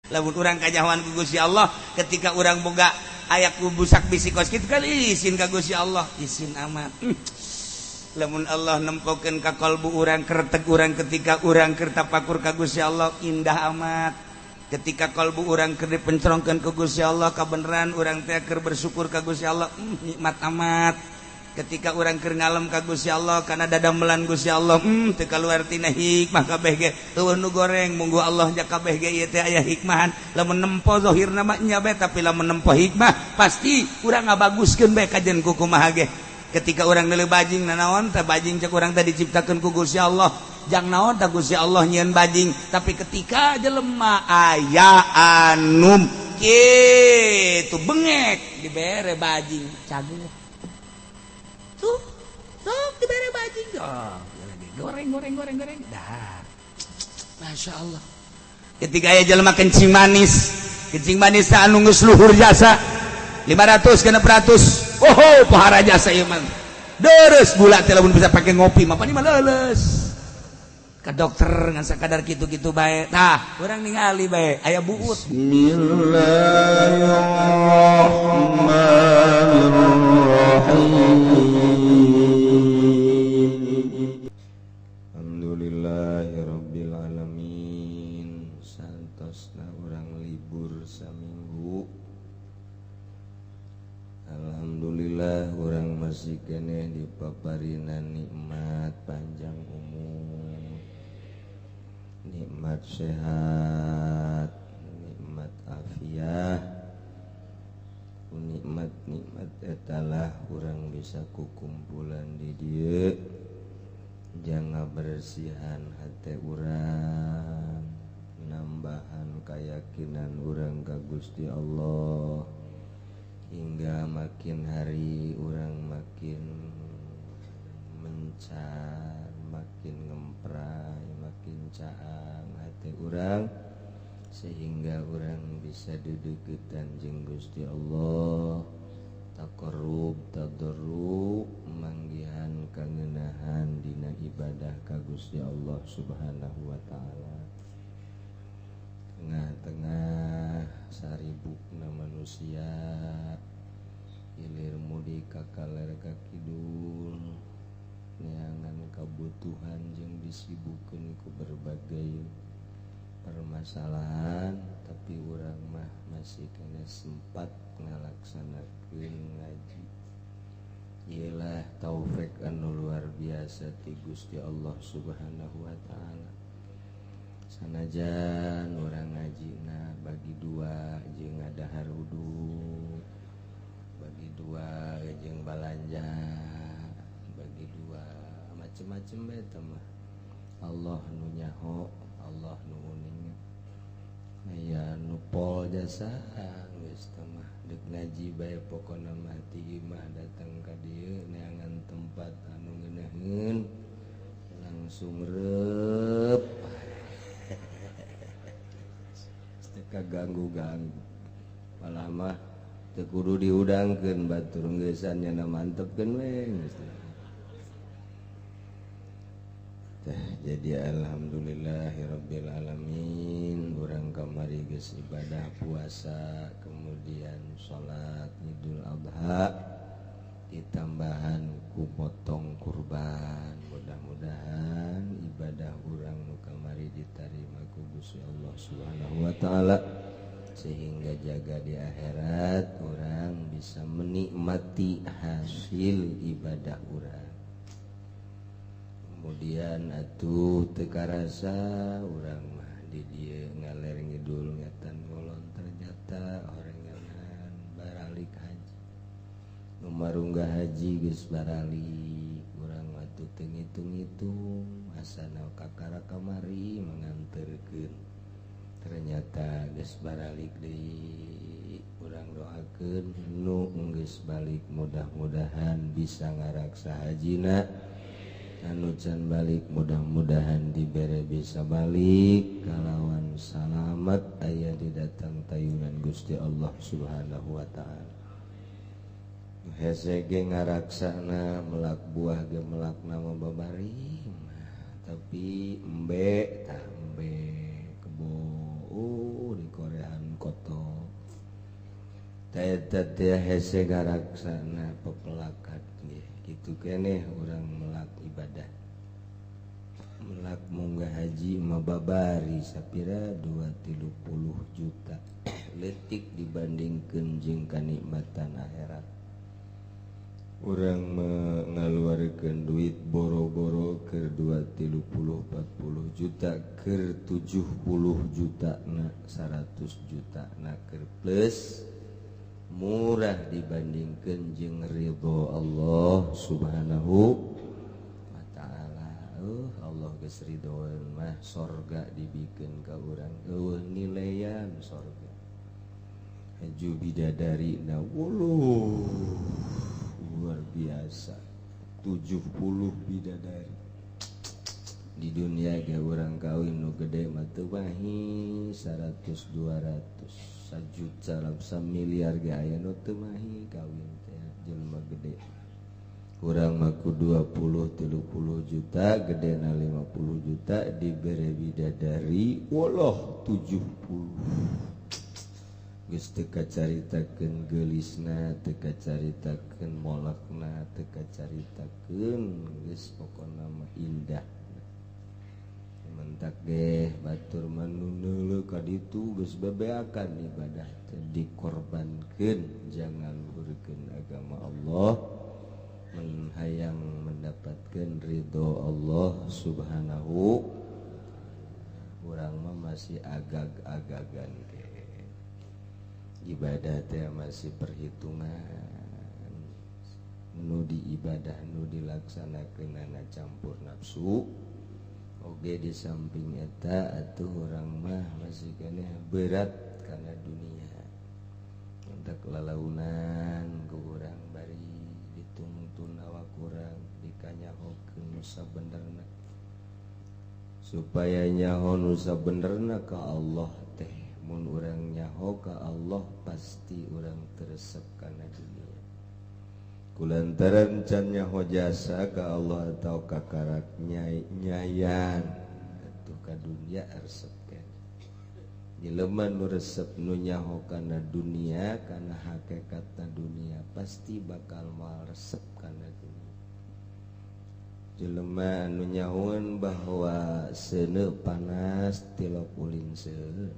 lamun urang kajawan ku Gusti Allah ketika urang boga aya kubusak bisi kos kitu kan izin ka Gusti Allah izin amat lamun Allah nempokeun ka kalbu urang kertek urang ketika urang keur tapakur ka Gusti Allah indah amat ketika kalbu urang keur dipencerongkeun ku Gusti Allah kabeneran urang teh keur bersyukur ka Gusti Allah nikmat amat ketika urang keur ngalem ka Gusti Allah kana dadamelan Gusti Allah teu kaluar tina hikmah kabeh ge eueuh nu goreng munggu Allah nya kabeh ge ieu teh aya hikmahan lamun nempo zahirna mah nya bae tapi lamun nempo hikmah pasti urang ngabaguskeun bae kajen ku kumaha ge ketika urang neuleuh bajing nanaon teh bajing cek urang teh diciptakeun ku Gusti Allah jang naon teh Gusti Allah nyieun bajing tapi ketika jelema aya anu kitu bengek dibere bajing cageuk tuh sok dibere bajing goreng dah Masya Allah ketika aya jelema kencing manis teh anu geus luhur jasa 500 genep ratus pahara jasa ieu mah deres gula teh lamun bisa pake ngopi mah pani mah leuleus ka dokter ngan sakadar kitu-kitu bae tah urang ningali bae aya buut Bismillahirrahmanirrahim Alhamdulillahirabbil alamin santosna urang libur saminggu alhamdulillah urang masih keneh dipaparina nikmat panjang umur nikmat sehat nikmat afiah nikmat etalah urang bisa kukumpulan di dieu jangan bersihan hati urang nambahan keyakinan urang ka Gusti Allah hingga makin hari urang makin mencar makin ngemprai makin caang hati urang sehingga urang bisa dedeketan jeung Gusti Allah taqarrub tadarrub manggihan kangeunahan dina ibadah ka Gusti Allah Subhanahu wa taala tengah-tengah saribukna manusia ilir mudi ka kaler ka kidul neangan kabutuhan jeung disibukkeun ku berbagai permasalahan tapi urang mah masih kena sempat ngalaksanakeun ngaji ialah taufik anu luar biasa ti Gusti Allah Subhanahu wa taala sanajan urang ngajina bagi dua jeung ngadahar wudu bagi dua jeung balanja bagi dua macem-macem bae teh mah Allah nu nyaho Allah nu uning aya nu pol jasa geus teh mah deuk ngaji bae pokona mah ti imah datang ka dieu neangan tempat anu ngeuneheun langsung reup teu kaganggu-ganggu malah mah teu kudu diudangkeun batur geussan nya mantepkeun we geus jadi alhamdulillahirabbil alamin urang kamari geus ibadah puasa kemudian salat Idul Adha ditambahan ku potong kurban mudah-mudahan ibadah urang nu kamari ditarima ku Gusti Allah Subhanahu wa taala sehingga jaga di akhirat urang bisa menikmati hasil ibadah urang kemudian atuh teu karasa urang mah di dieu ngaler ngidul ngatan ngolon ternyata horenganan baralik haji nu marunggah haji geus baralik urang mah teu ngitung-ngitung asana kakara kamari manganterkeun ternyata geus baralik deui urang doakeun nu geus balik mudah-mudahan bisa ngaraksa hajina anu can balik mudah-mudahan dibere bisa balik kalawan salamet aya di datang tayunan Gusti Allah Subhanahu wa taala hese ge ngaraksana melak buah ge melak nama babari tapi embe tah embe kebo di Korea eta teh hese garaksana pepelakat nggih kitu keneh urang melak ibadah melak munggah haji mababari sapira 230 juta letik dibandingkeun jeung kanikmatan akhirat urang ngaluarkeun duit boro-boro keur 230-40 juta keur 70 juta na 100 juta na keur plus murah dibandingkeun jeung ridho Allah subhanahu wa ta'ala. Allah geus ridhoan mah sorga dibikeun ka urang nilaian sorga haju bidadari na luar biasa 70 bidadari di dunia ge urang kawin nu gede mah teu mahi 100-200 sajuta miliar ge aya nu teu mahi kawin teh jelema gede urang mah ku 20-30 juta gedena 50 juta dibere bidadari wallah 70 geus teu kacaritakeun geulisna teu kacaritakeun molekna teu kacaritakeun geus pokona mah indah mentak ge batur manuneuleuk ka ditu geus bebeakan ibadah teh dikorbankeun jangan luhurkeun agama Allah hayang mendapatkan ridho Allah subhanahu urang mah masih agag-agagan ke ibadah teh masih perhitungan nu di ibadah nu dilaksanakeunana campur nafsu oge di samping eta atuh urang mah masih keneh berat kana dunia untuk lalaunan ku urang bari ditungtun awak urang dikanyahokeun nu sabenerna supaya nyaho nu sabenerna ka Allah teh mun urang nyaho ka Allah pasti urang teresep kana dunia kulantaran can nyaho jasa ka Allah atau ka karak nyayan atuh ka dunia resep kan jelema nu resep nu nyaho kana dunia kana hakikatna dunia pasti bakal moal resep kana dunia jelema anu nyahoan bahwa seuneu panas tilok ulin seuneu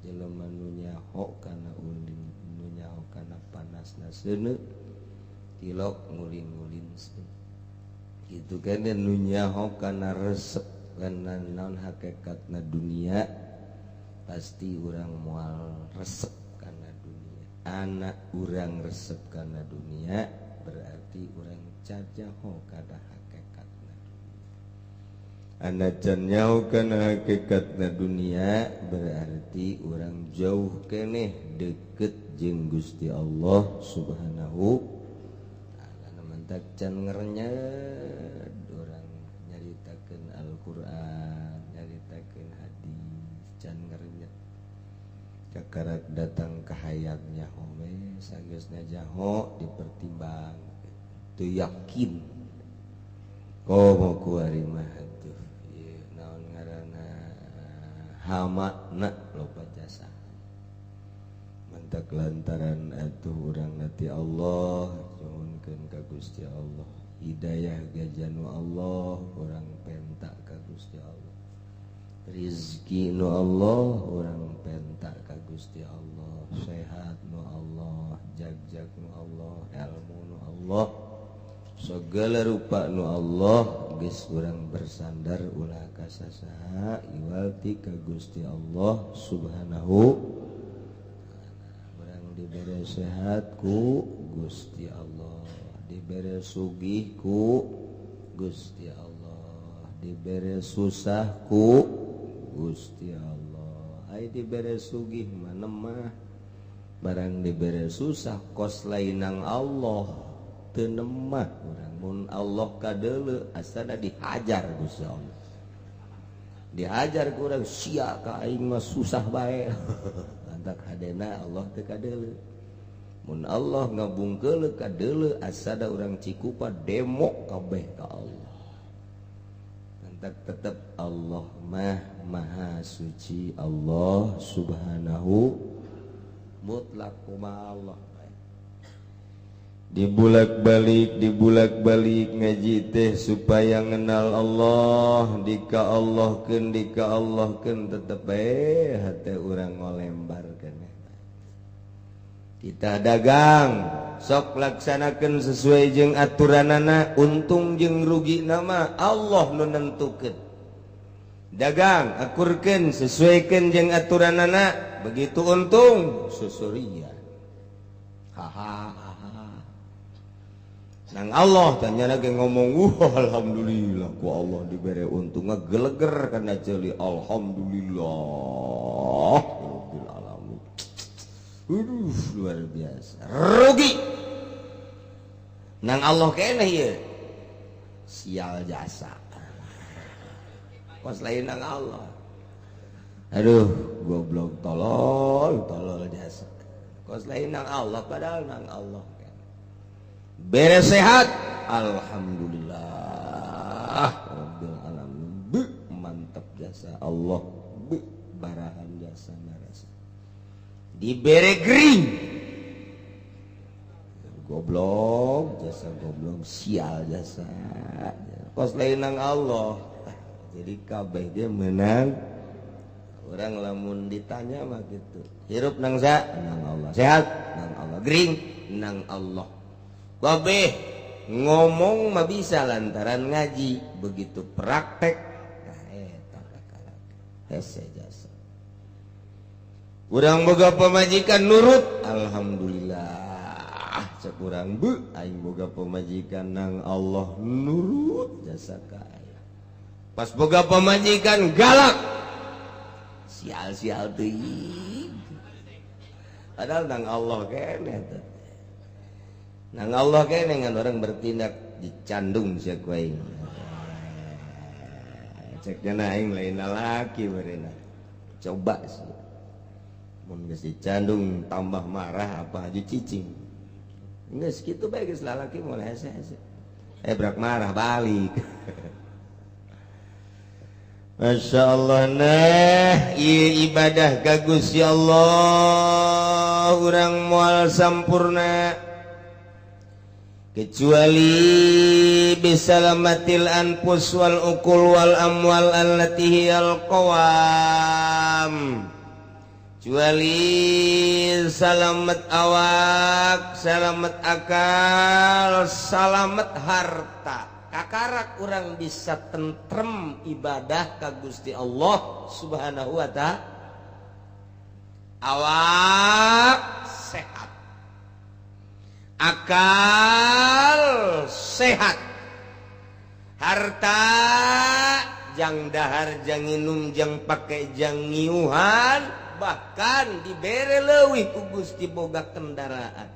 jelema nu nyaho kana ulin nu nyaho kana panasna seuneu tilok ngulin-ngulin seuneu kitu kan nu nyaho kana resep kana naon hakikatna dunia pasti urang moal resep kana dunia anak urang resep kana dunia berarti urang cajaho kana hakikatna dunia anak can nyaho kana hakikatna dunia berarti urang jauh keneh deket jeung Gusti Allah subhanahu taala mentak can ngernyet urang nyaritakeun Al-Qur'an nyaritakeun hadis can ngernyet cakarak datang ka hayang nyaho we sageusna jaho dipertimbang teu yakin komo ku ari mah atuh ieu naon ngaranna hamakna loba jasa mentak lantaran atuh urang nati Allah nyuhunkeun ka Gusti Allah hidayah gajanu Allah urang penta ka Gusti Allah rizki nu Allah urang penta ka Gusti Allah sehat nu Allah jag-jag nu Allah ilmu nu Allah segala rupa nu Allah geus urang bersandar ulah ka sasaha iwalti ka Gusti Allah subhanahu urang dibere sehat ku Gusti Allah dibere sugih ku Gusti Allah dibere susah ku Gusti Allah ai dibere sugih mana mah barang dibere susah kos lainang Allah teu nemah urang mun Allah kadeuleu asana dihajar Gusti Allah dihajar ku urang sia ka aing mah susah bae antak hadena Allah teu kadeuleu mun Allah ngabungkeuleu kadeuleu asada urang cikupa demo kabeh ka Allah tetap Allah mah maha suci Allah subhanahu mutlak kumaha Allah dibulak-balik ngaji teh supaya ngenal Allah dika Allahkeun tetep hate urang ngolembarkeun kita dagang sok laksanakeun sesuai jeung aturanana untung jeung rugi nama Allah nu nentukeun dagang akurkeun sesuaikeun jeung aturanana begitu untung susurian haha nang Allah tanya lagi ngomong alhamdulillah ku Allah diberi untung ngegeleger kana ceuli alhamdulillah rabbil alamin luar biasa rugi nang Allah keneh ieu sial jasa kos lain nang Allah aduh goblok tolol jasa kos lain nang Allah padahal nang Allah beres sehat alhamdulillah rabbil alamin mantap jasa Allah barahan jasa narasa dibere gering goblok jasa goblok sial jasa kos lain nang Allah jadi kabeh dia menang orang lamun ditanya mah gitu hirup nang sa nang Allah sehat nang Allah gering nang Allah babeh ngomong mah bisa lantaran ngaji begitu praktek nah eta kakak hese jasa urang boga pamajikan nurut alhamdulillah cek urang aing boga pamajikan nang Allah nurut jasa ka aya pas boga pamajikan galak sial-sial teuing padahal nang Allah keneh teh nang Allah kene ngan orang bertindak dicandung sia ku aing. Ceknya aing lain lalaki beureuna. Coba sih. Mun geus dicandung tambah marah apa aja cicing. Geus kitu bae geus lalaki moal hese-hese. Brak marah balik. Masya Allah nah ieu ibadah ka Gusti Allah urang moal sampurna kecuali bisalamatil anfus wal uqul wal amwal allati hiyal qawam kecuali salamet awak salamet akal salamet harta kakarak urang bisa tentrem ibadah ka Gusti Allah subhanahu wa ta'ala awak sehat akal sehat harta jang dahar jang nginum jang pake jang ngiuhan bahkan dibere leuwih ku Gusti boga kendaraan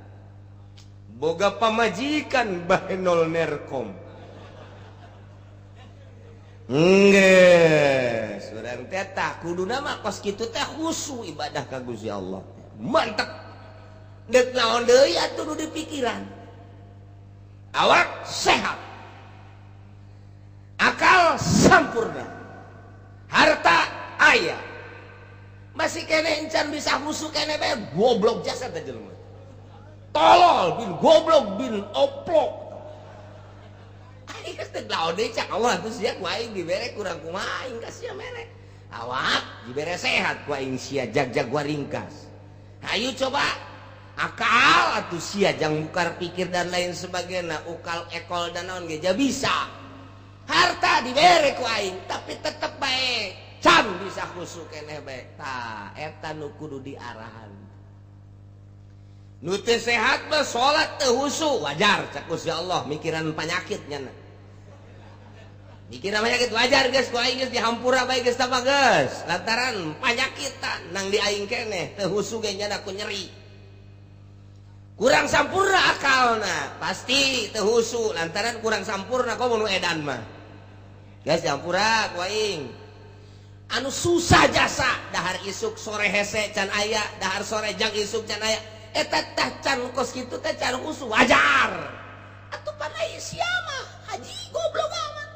boga pamajikan bahenol nerkom enggeus urang teh tah kuduna mah kos kitu teh khusyuk ibadah ka Gusti Allah mantep dek naon deui atuh nu di pikiran awak sehat akal sampurna harta aya masih kene encan bisa musuh kene bae goblok jasa teh jelema tolol bin goblok bin oplok aing geus teu naon deui cak Allah atuh sia ku aing dibere kurang kumaha aing ka sia mere awak dibere sehat ku aing sia jag-jag waringkas ayo coba akal atuh sia jang bukar pikir dan lain sebagainya ukal ekol dan naon ge bisa harta dibere ku aing tapi tetep bae can bisa khusyuk keneh bae tah eta nu kudu diarahan nu teu sehat mah salat teu khusyuk wajar cak Gusti Allah mikiran penyakit nya mikiran penyakit wajar geus ku aing geus dihampura bae geus tah geus lantaran panyakitan nang di aing keneh teu khusyuk ge nya ku nyeri kurang sampurna akalna pasti teu khusyuk lantaran kurang sampurna komo nu edan mah geus dihampura ku aing anu susah jasa dahar isuk sore hese can aya dahar sore jang isuk can aya eta tah can kos kitu teh can khusyuk wajar atuh pan aya sia mah haji goblok amat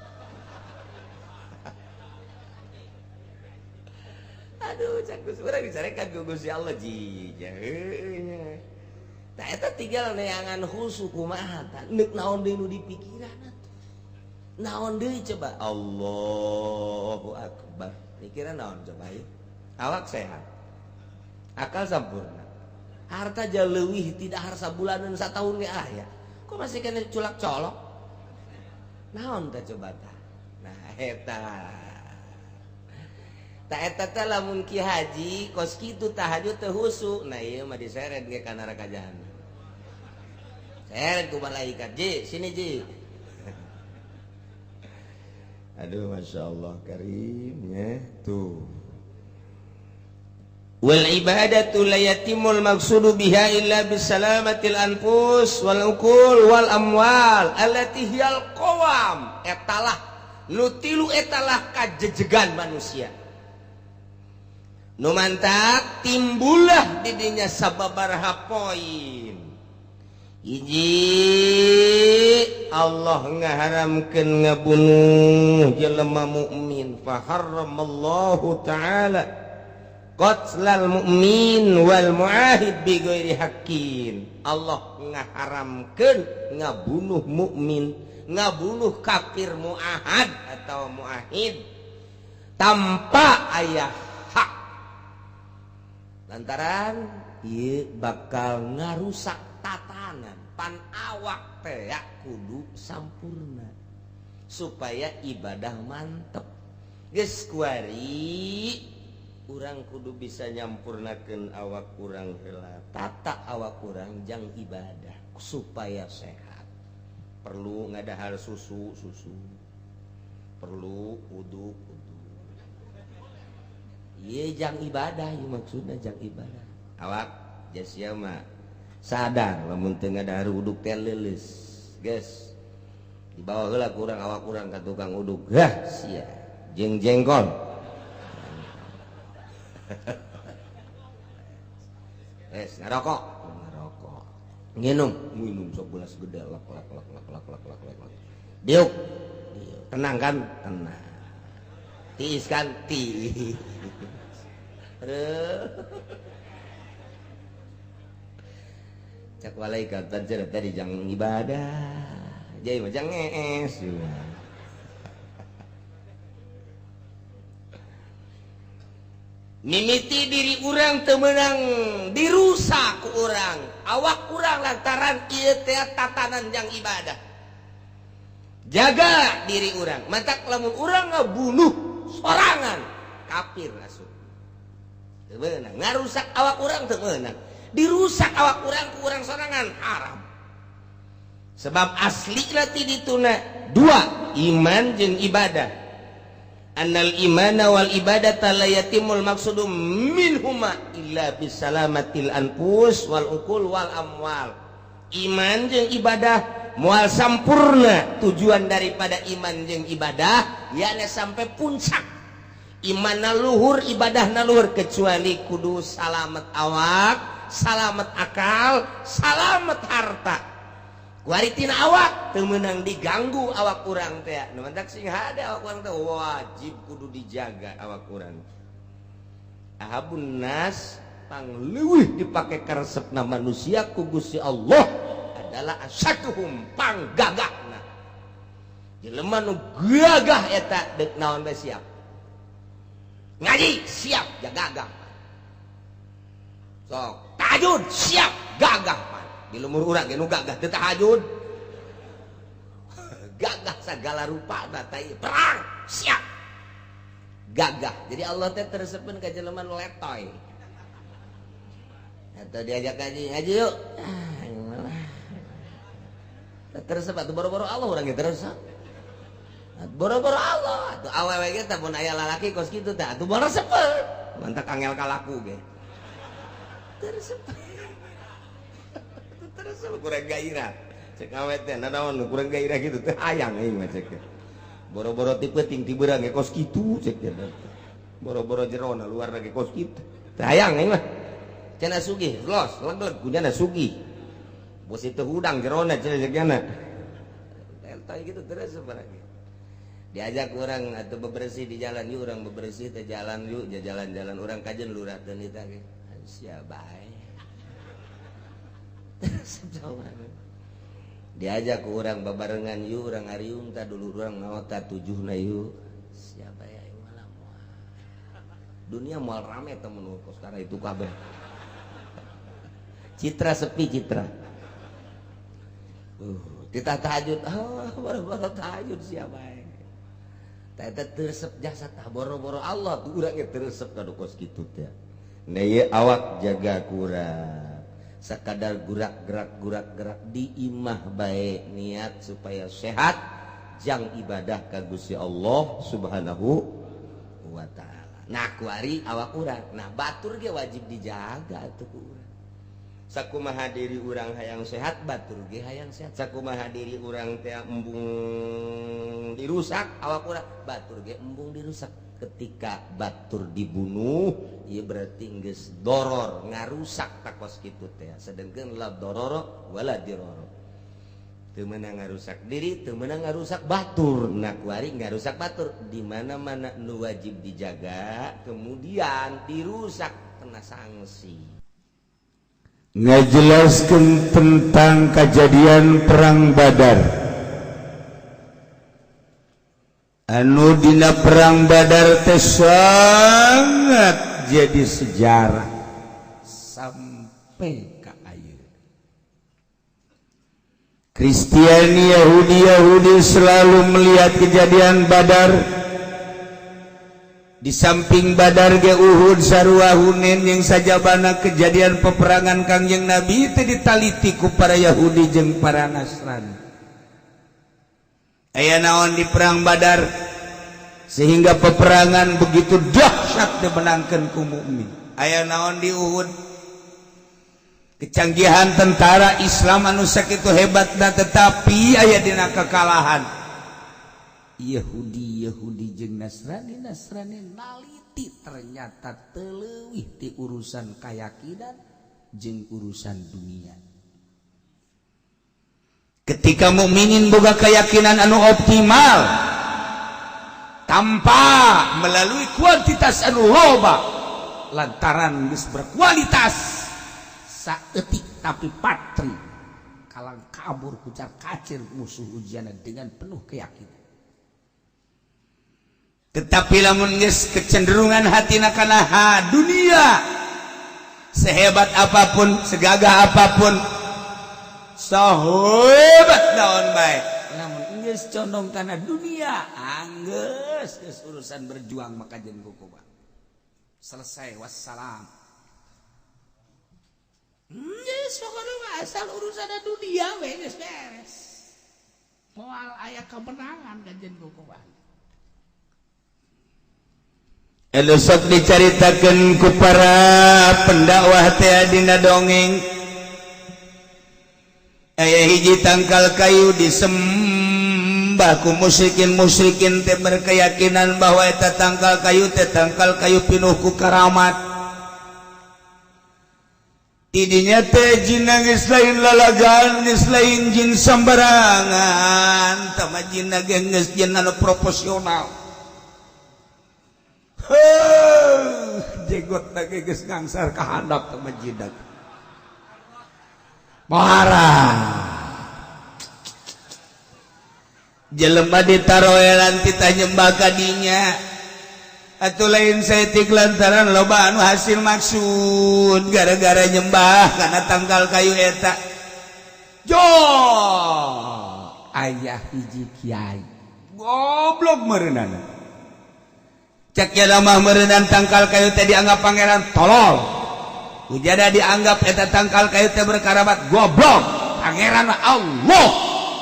aduh cak urang disarekan ku Gusti Allah jija tah eta tinggal neangan khusyuk kumaha tah neuk naon deui nu dipikiranna naon deui coba Allahu akbar pikiran naon coba ieu awak sehat akal sampurna harta jaleuwih tidak harsa bulanan satahun ge aya kok masih kena culak colok naon teh coba tah nah eta tak eta teh lamun ki haji kos kitu tahajud teh husu nah ieu mah diseret ge ka neraka jahanam seret ku malaikat ji sini ji aduh masyaallah karim ya tuh wal ibadatu la yatimul maqsudu biha illa bisalamatil anfus wal uqul wal amwal allati hiyal qawam etalah nu tilu etalah kajejegan manusia nu mantak timbullah di dinya sababaraha poin hiji Allah ngaharamkeun ngabunuh jelema mukmin fa harramallahu ta'ala qatlal mu'min wal mu'ahid bi ghairi haqqin Allah ngaharamkeun ngabunuh mukmin ngabunuh kafir mu'ahad atau mu'ahid tanpa aya hak lantaran ieu bakal ngarusak tatanan pan awak teh kudu sampurna supaya ibadah mantep geus kuari urang kudu bisa nyampurnakeun awak urang heula tata awak urang jang ibadah supaya sehat perlu ngadahar susu perlu wudu ieu jang ibadah ieu maksudna jang ibadah awak jasia mah sadar lamun teu ngadahar uduk teh leuleus geus dibawa heula ku urang awak urang ka tukang uduk hah sia jeung jengkol ngarokok nginum sok gelas gede lak diuk tenang kan tenang tiis kan tiis cak malaikat tadi jangan ibadah jadi macam ngees mimiti diri urang teu meunang dirusak ku urang awak urang lantaran ieu teh tatanan jang ibadah jaga diri urang matak lamun urang ngabunuh sorangan kafir asup teu meunang ngarusak awak urang teu meunang dirusak awak urang ku urang sorangan haram sebab asli ti dituna dua iman jeung ibadah annal imana wal ibadata la yatimul maqsudu minhuma illa bisalamatil anfus wal uqul wal amwal iman jeung ibadah moal sampurna tujuan daripada iman jeung ibadah yakni sampai puncak iman luhur ibadah luhur kecuali kudu salamet awak salamet akal salamet harta kuaritina awak teu meunang diganggu awak urang teh nu mantak sing hade awak urang teh wajib kudu dijaga awak urang ahabun nas pangleuwih dipake karesepna manusia ku Gusti Allah adalah asaduhum panggagahna jelema nu gagah eta deuk naon bae siap ngaji siap gagah sok tahajud siap gagah di lumur urang ge nu gagah teu tahajud gagah sagala rupa teh perang siap gagah jadi Allah teh terseupeun ka jelema nu letoy atau diajak ngaji yuk teresep atuh boro-boro Allah urang ge teresep boro-boro Allah atuh awewe ge teh mun aya lalaki kos kitu teh atuh boresepeuh mantak angel kalaku ge teresep terus kurang gairah cek awet teh nanaon kurang gairah gitu teh hayang euy mah cek boro-boro ti peuting ti beurang ge kos kitu cek teh boro-boro jerona luar lagi kos kitu teh hayang euy mah cenah sugih los legleg kunyana sugih bos itu hudang jerona cek cenah entai gitu terus sebenarnya diajak orang atau bebersih di jalan yuk orang bebersih teh jalan yuk jalan-jalan orang kajen lurah dan itu siapa diajak ke orang babarengan yuk orang ariung tak dulu orang ngawata 7 na yuk siapa ya malah dunia mal rame temen karena itu kabeh citra sepi citra kita tahajud baru tahajud siapa ya eta teresep jasa tah boro-boro Allah tuh urang ge teresep ka kos kitu teh. Na ieu awak jaga kurang. Sakadar gurak-gerak di imah bae niat supaya sehat jang ibadah ka Gusti Allah Subhanahu wa taala. Nah kuari awak urang. Nah batur ge wajib dijaga atuh urang. Sakumaha diri urang hayang sehat batur ge hayang sehat. Sakumaha diri urang teh embung dirusak awak urang batur ge embung dirusak. Ketika batur dibunuh ieu berarti geus doror ngarusak takos kitu teh. Sedengkeun la dororo wala diroro. Teu meunang ngarusak diri, teu meunang ngarusak batur. Nah kuari ngarusak batur di mana-mana nu wajib dijaga kemudian dirusak kena sanksi. Ngajelaskan tentang kejadian perang Badar. Anu dina perang Badar teh sangat jadi sejarah sampai ka ayeuna. Kristiani Yahudi selalu melihat kejadian Badar. Di samping Badar ge Uhud sarua Hunain yang sajabana kejadian peperangan Kangjeng Nabi teh ditaliti ku para Yahudi jeung para Nasrani. Aya naon di perang Badar sehingga peperangan begitu dahsyat dimenangkeun ku mukmin. Aya naon di Uhud kecanggihan tentara Islam anu sakitu hebatna tetapi aya dina kekalahan. Yahudi jeung Nasrani naliti ternyata teleuwih ti urusan keyakinan jeung urusan dunia. Ketika mukminin boga keyakinan anu optimal tanpa melalui kuantitas anu loba lantaran geus berkualitas saeutik tapi patri kalang kabur kucar kacir musuh ujiana dengan penuh keyakinan. Tetapi lamun geus kecenderungan hatina kana dunia sehebat apapun segagah apapun sahebat naon bae lamun geus condong kana dunia geus urusan berjuang maka jeung kukuba selesai wassalam. Geus pokona asal urusan dunia we geus beres moal aya kemenangan ka jeung kukuba. Elusok dicaritakeun ku para pendakwah teh dina dongeng aya hiji tangkal kayu disembah ku musyrikin teh berkeyakinan bahwa eta tangkal kayu teh tangkal kayu pinuh ku karamat. Tidinya teh jinna geus lain lalagaan geus lain jin sambarangan tama jinna geus jin anu proporsional. Jegot lagi geus ngangsar ka handap ka masjidat. Marah. Jelema ditaroelan titah nyembah ka dinya. Atuh lain saeutik lantaran loba anu hasil maksud gara-gara nyembah kana tangkal kayu eta. Jo aya hiji kiai. Goblok meureunana. Cek lamah merenang tangkal kayu teh dianggap pangeran tolol. Ujada dianggap eta tangkal kayu teh berkarabat goblok. Pangeran Allah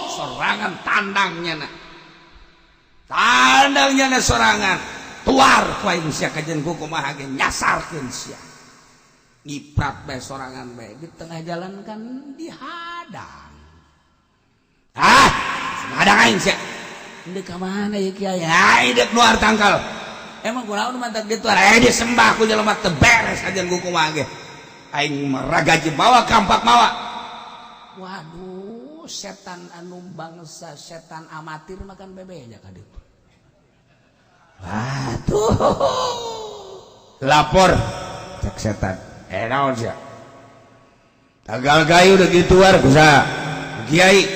sorangan tandangnya sorangan tuar kuai sia kajen kumaha ge nyasarkeun sia. Ngiprat bae sorangan bae di tengah jalan kan dihadang. Hadang aing sia. Deuk ka mana ye kiai? Deuk luar tangkal. Emang kunaon mantap ditu disembah ku jelema teu beres ajan ku kumaha ge. Aing meragaji mawa kampak mawa. Waduh, setan anu bangsa setan amatir makan bebenya ka ditu. Waduh. Lapor cek setan. Naon sia? Tagal gayu udah gitu war kusaha? Kiai.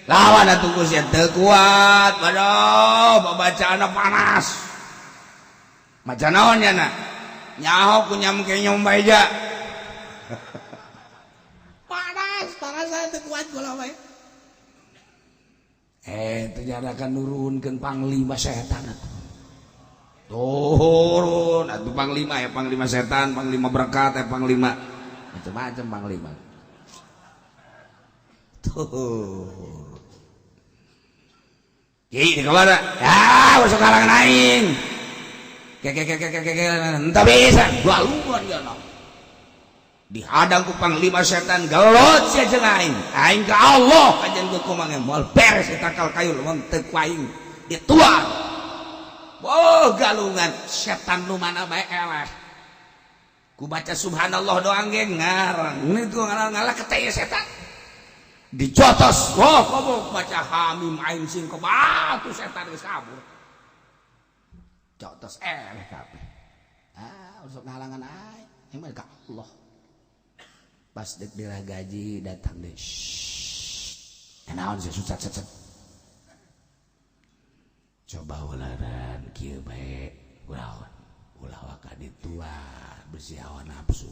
Lawan atuh ku sia teu kuat. Waduh, babacaana panas. Maca naon nya na? Nyaho ku nyamke nyombaja. Panas saya teu kuat kula we. Ternyata kan nurunkeun panglima setan atuh. Turun atuh panglima ya, panglima setan, panglima berkat ya, panglima macam-macam panglima. Tuh. Ki di kamar. Ya, masuk kalangan aing. Entah bisa. Galuan ya nah. Dihadang ku panglima setan gelot sia jeung aing. Aing ka Allah kajen ku kumange moal beres eta kal kayu lamun teu ku aing dituan. Oh galungan setan nu mana bae eleh. Ku baca subhanallah doang ge ngarang. Itu ngalah keteu setan. Dijotos. Oh komo baca hamim ain sin ko batu setan geus kabur. Jotos eleh kabeh. Usuk ngalangan aing. Emang ka Allah. Pas dek dirah gaji datang deh. Naon sih susah set. Coba ularan kieu bae ulah waka ditua bersih hawa nafsu.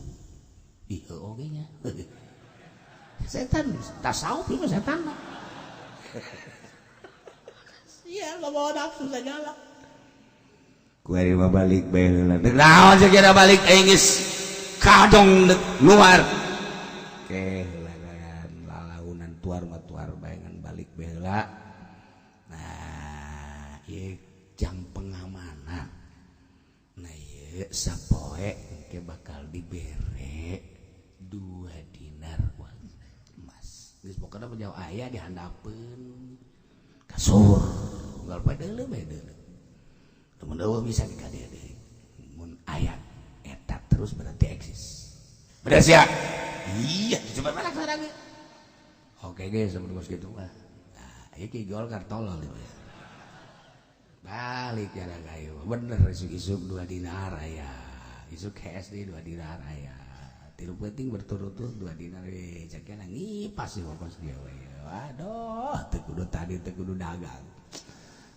Ih oge nya. Setan tasawuf itu setan. Iya bawa nafsu segala. Kuari mah balik bae heula. Naon sih kira balik geus kadong luar. Lalaunan tuar bayangan balik bela. Nah ieu jang pengamanan. Nah ieu sapoe engke bakal dibere 2 dinar emas. Geus pokona penjauh aya dihandapeun kasur. Unggal bae deuleu bae deuleu. Lamun eueuh bisa dikadea deui. Mun aya eta terus berarti eksis. Beres ya? Iya, coba malak sarang. Oke guys, sebelum gitu mah. Nah, iki gol kartolol ya. Balik ya gayo. Bener isuk-isuk 2 dinar aya. Isuk KSD 2 dinar aya. Tilu penting berturut-turut 2 dinar we. Cakena ngipas sih pokos dia we. Waduh, teu kudu dagang.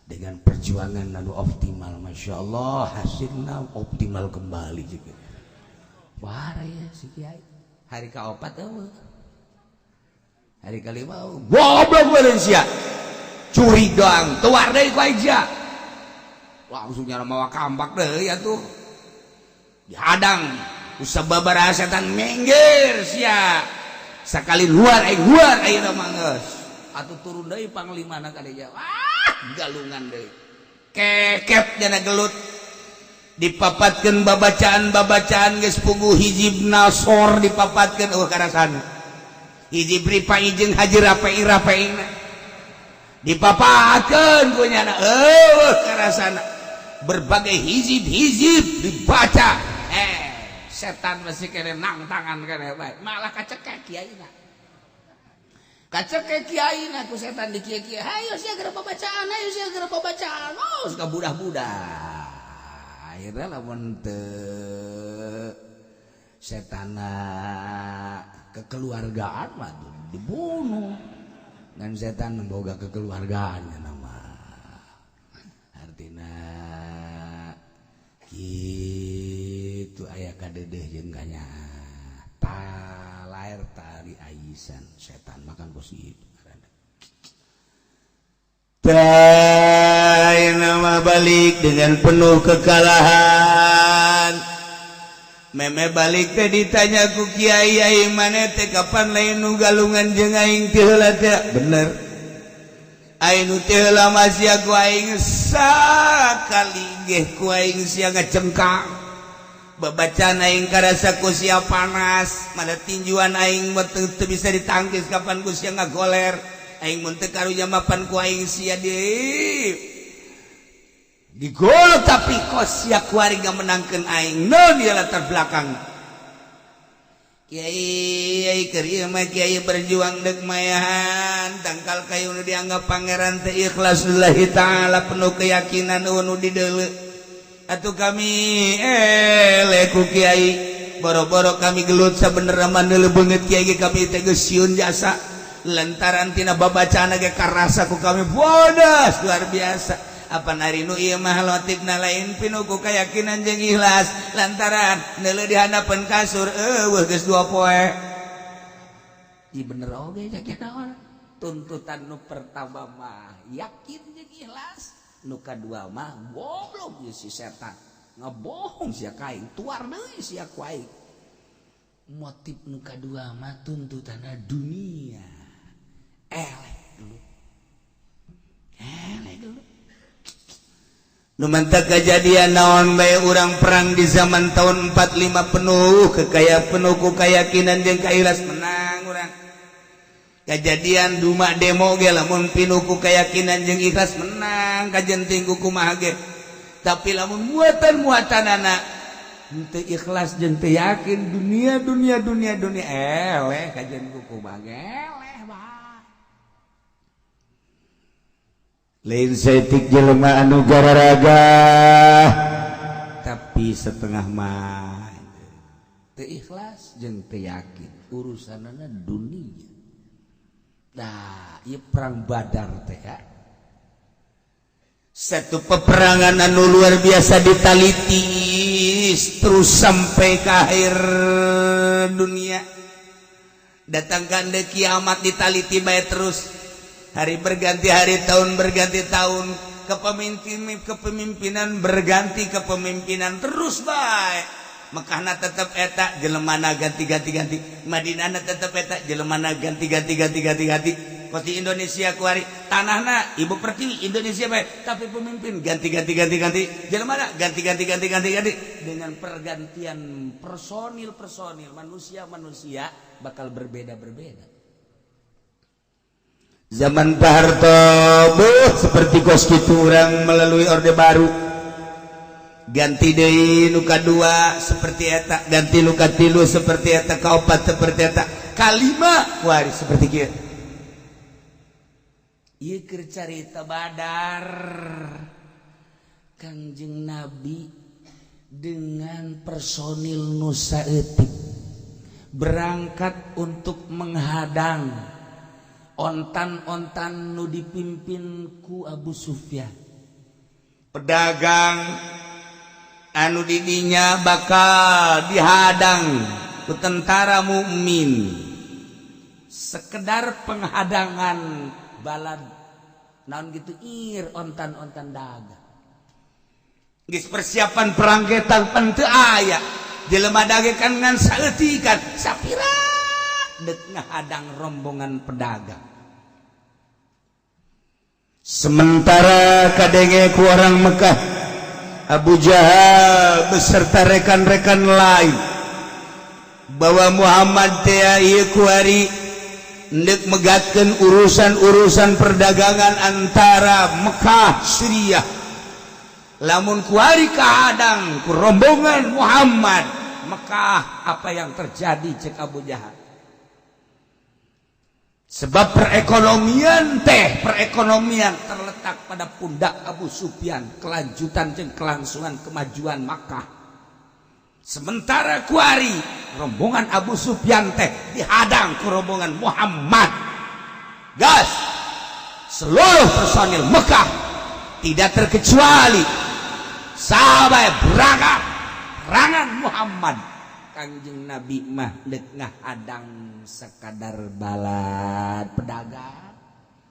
Dengan perjuangan anu optimal, Masya Allah, hasilnya optimal kembali juga. Wah, ya si Kiai. Hari ke-4 eueuh. Hari ke-5 goblok beureun sia. Curi doang, tuar deui ku aja. Langsung nyana mawa kampak deui atuh. Dihadang ku sababaraha setan minggir sia. Sakali luar ayeuna mah geus. Atuh turun deui panglimana ka dieu. Wah, galungan deui. Kekep jana gelut. Dipapatkeun babacaan geus puguh hijib nasor dipapatkeun karasana hijib ripai jeung haji rapai-rapaina dipapatkeun ku nyana karasana berbagai hijib dibaca setan masih kene nang tangan kene bae malah kacekek kiaina ku setan di kieu-kieu hayo sia gara pabacaan oh suka budak-budak akhirnya lamun teu setana kekeluargaan mah dibunuh dan setan memboga kekeluargaannya nama artina kitu aya kadedeh jeung kanya lair tari aisan setan makan bos itu nama balik dengan penuh kekalahan. Meme balik teh ditanya ku kiai ai maneh teh kapan lain nu galungan jeung aing teh heula teh. Bener. Aing nu teh heula masih ku aing sakali ge ku aing sia ngacengkang. Babacaan aing karasa ku sia panas, mana tinjuan aing teu bisa ditangkis kapan ku sia ngagoler. Aing mun teu karunya mapan ku aing sia di gol tapi kos sia kuari gak menangkeun aing non dia latar belakang kiai keur ieu mah kiai berjuang deuk mayahan Pangeran tangkal kayu nu dianggap pangeran teh ikhlas lillahi ta'ala penuh keyakinan nu dideuleu atuh kami ku kiai boro-boro kami gelut sabenerna mandeuleu beungeut kiai kami teh geus sieun jasa lantaran tina babacana ge karasa ku kami bodas luar biasa apa hari nu ieu mah lotikna lain pinuh ku keyakinan jeung ikhlas lantaran neuleuh di hadapan kasur eueuh geus 2 poe. Ieu bener oge nya naon tuntutan nu pertama mah yakin jeung ikhlas nu kadua mah goblok ieu si setan ngabohong sia kaing tuar deui sia ku aing. Motif nu kadua mah tuntutanna dunia elek dulu nu mantap kejadian naon bae urang perang di zaman tahun 45 penuh ku keyakinan jeung kailas menang urang. Kejadian duma demo ge lamun pinuh ku keyakinan jeung ikhlas menang kajenting ku kumaha ge. Tapi lamun muatan-muatanana henteu ikhlas jeung teu yakin dunia eleh kajen ku kumaha ge eleh bae. Lain setik jelema anu gararaga tapi setengah mah teu ikhlas jeung teu yakin urusanana dunia. Nah, ieu perang Badar teh ya. Satu peperangan anu luar biasa ditaliti terus sampai ke akhir dunia. Datangkan de kiamat ditaliti bae terus. Hari berganti hari, tahun berganti tahun, kepemimpinan berganti kepemimpinan terus baik. Mekahna tetap eta jelemana ganti Madinahna tetap eta jelemana ganti koti Indonesia kuari tanahna ibu pertiwi Indonesia baik tapi pemimpin ganti jelemana ganti dengan pergantian personil manusia bakal berbeda. Zaman Pak Harto seperti kos kitu urang melalui Orde Baru ganti deui nu kadua seperti eta ganti nu katilu seperti eta kaopat seperti eta kalima kuari seperti kieu. Ieu keur carita Badar Kangjeng Nabi dengan personil nu saeutik berangkat untuk menghadang ontan-ontan nu dipimpin ku Abu Sufyan. Pedagang anu didinya bakal dihadang ku tentara mukmin. Sekedar penghadangan balad naon gitu ontan-ontan dagang. Geus persiapan perang getan pan teu aya. Jelema dagekan ngan saeutikan sapira dek ngahadang rombongan pedagang. Sementara kadenge ku orang Mekah Abu Jahal beserta rekan-rekan lain bahwa Muhammad teh ieu kuari ndek megatkeun urusan perdagangan antara Mekah Suriah. Lamun kuari kahadang ku rombongan Muhammad Mekah apa yang terjadi cek Abu Jahal. Sebab perekonomian terletak pada pundak Abu Sufyan, kelanjutan dan kelangsungan kemajuan Makkah. Sementara kuari rombongan Abu Sufyan teh dihadang ke rombongan Muhammad. Gas seluruh personil Mekah tidak terkecuali sahabat berangkat rangan Muhammad. Kanjeng Nabi mah dek ngahadang sekadar balad pedagang,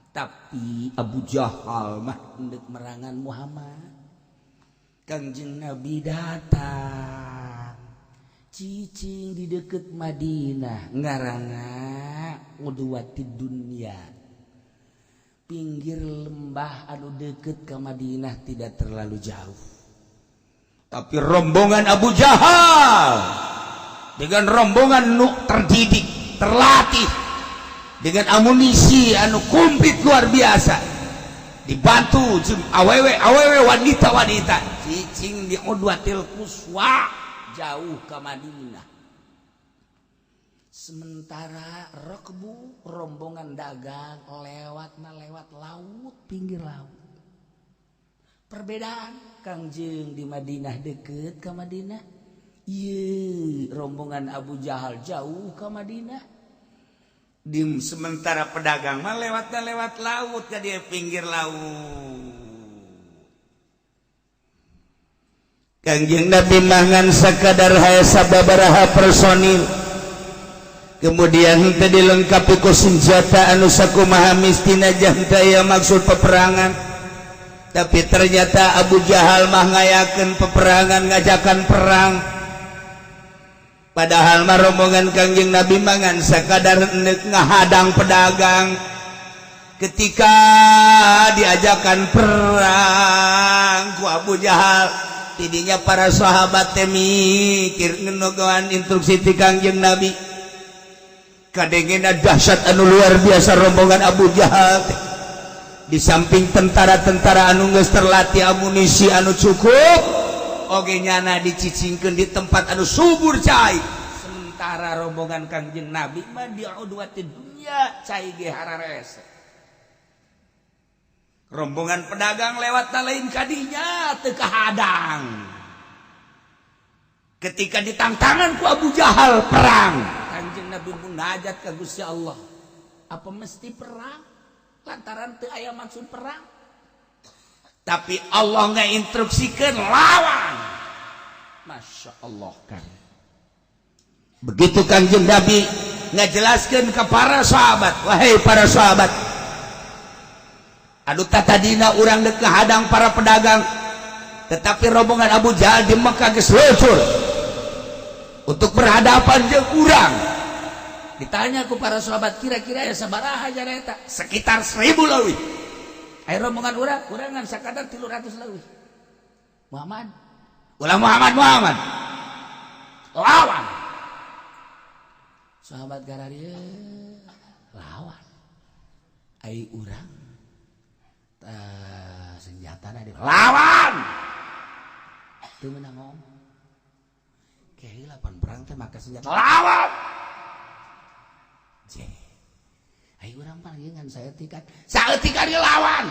tapi Abu Jahal mah dek merangan Muhammad. Kanjeng Nabi datang cicing di deket Madinah ngarana Udwati Dunya, pinggir lembah anu deket ke Madinah tidak terlalu jauh. Tapi rombongan Abu Jahal dengan rombongan nu terdidik, terlatih dengan amunisi anu komplit luar biasa, dibantu awewe wanita cicing di Udwatil Quswa jauh ke Madinah. Sementara rakbu rombongan dagang lewat laut pinggir laut. Perbedaan Kangjeng di Madinah deket ke Madinah. Iya, rombongan Abu Jahal jauh ke Madinah. Sementara pedagang mah lewat laut ke dia pinggir laut. Kangjeng Nabi mangan sakadar haya sababaraha personil. Kemudian tadi dilengkapi ku senjata anu sakumaha mistina jantaya maksud peperangan. Tapi ternyata Abu Jahal mah ngayakeun peperangan, ngajakan perang. Padahal mah rombongan Kangjeng Nabi mangan sakadar neuk ngahadang pedagang. Ketika diajakan perang ku Abu Jahal, tidinya para sahabat teh mikir ngenogoan instruksi ti Kangjeng Nabi. Kadengena dahsyat anu luar biasa rombongan Abu Jahal. Di samping tentara-tentara anu geus terlatih amunisi anu cukup, oge nyana dicicingkeun di tempat anu subur cai. Sementara rombongan Kangjeng Nabi mah di udwati dunya cai ge hararese. Rombongan pedagang lewat lain kadinya teu kahadang. Ketika ditangtangan ku Abu Jahal perang, Kangjeng Nabi munajat ka Gusti Allah. Apa mesti perang? Lantaran teu aya maksud perang. Tapi Allah ngainstruksikeun lawan. Masya Allah kan. Begitu Kangjeng Nabi ngajelaskeun ke para sahabat, wahai para sahabat, anu tatadina urang deuk ngahadang para pedagang, tetapi rombongan Abu Jahal di Mekah geus luncur untuk berhadapan jeung urang. Ditanya ku para sahabat, kira-kira ya sabaraha jana eta? Sekitar 1000 leuwih. Aya rombongan urang ngan sakadar 300 leuwih. Muhammad, ulah Muhammad lawan. Sahabat gararieu lawan. Ai urang senjatana lawan. Teu meunang ngomong. Keheula pan perang teh make senjata lawan. Ayo urang panggilan saya tikan saeutik ari lawan.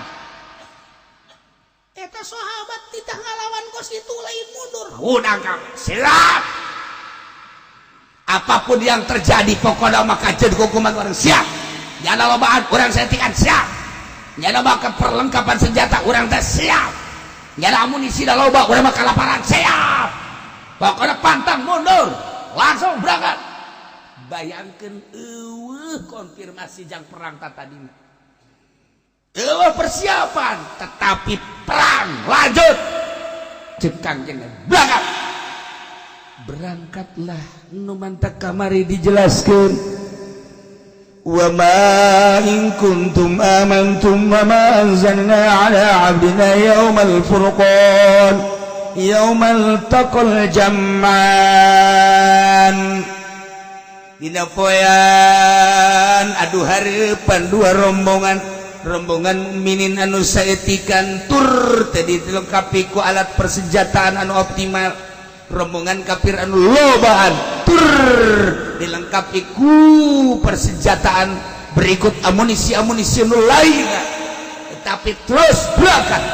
Eta sahabat titah ngalawan kos itu lain mundur. Udang kabeh siap. Apapun yang terjadi pokoknya maka jadi hukuman orang siap. Nyana lobaan orang saya tikan siap. Nyana maka perlengkapan senjata orang teh siap. Nyana amunisi da loba orang maka laparan siap. Pokoknya pantang mundur, langsung berangkat. Bayangkan konfirmasi jang perang tadina. Persiapan, tetapi perang lanjut. Cek Kangjeng berangkat. Berangkatlah nu mantak kamari dijelaskeun. Wa ma in kuntum amantum wa ma anzalna ala abdina yaumal furqan yaumal taqal jam'an. Dina poean aduh hareupan dua rombongan mukminin anu saetikan tur tadi dilengkapi ku alat persenjataan anu optimal. Rombongan kafir anu lobaan tur dilengkapi ku persenjataan berikut amunisi anu lain. Tetapi terus berangkat.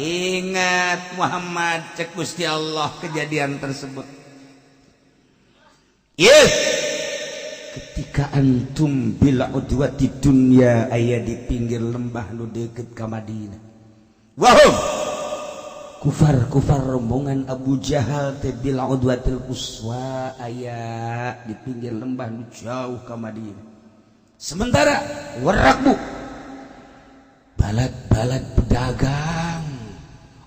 Ingat Muhammad, cek Gusti Allah kejadian tersebut. Yes. Ketika antum bila udwati dunya aya di pinggir lembah nu deukeut ka Madinah. Wahum kufar rombongan Abu Jahal teh bila udwatil uswa aya di pinggir lembah nu jauh ka Madinah. Sementara warakbu balad pedagang,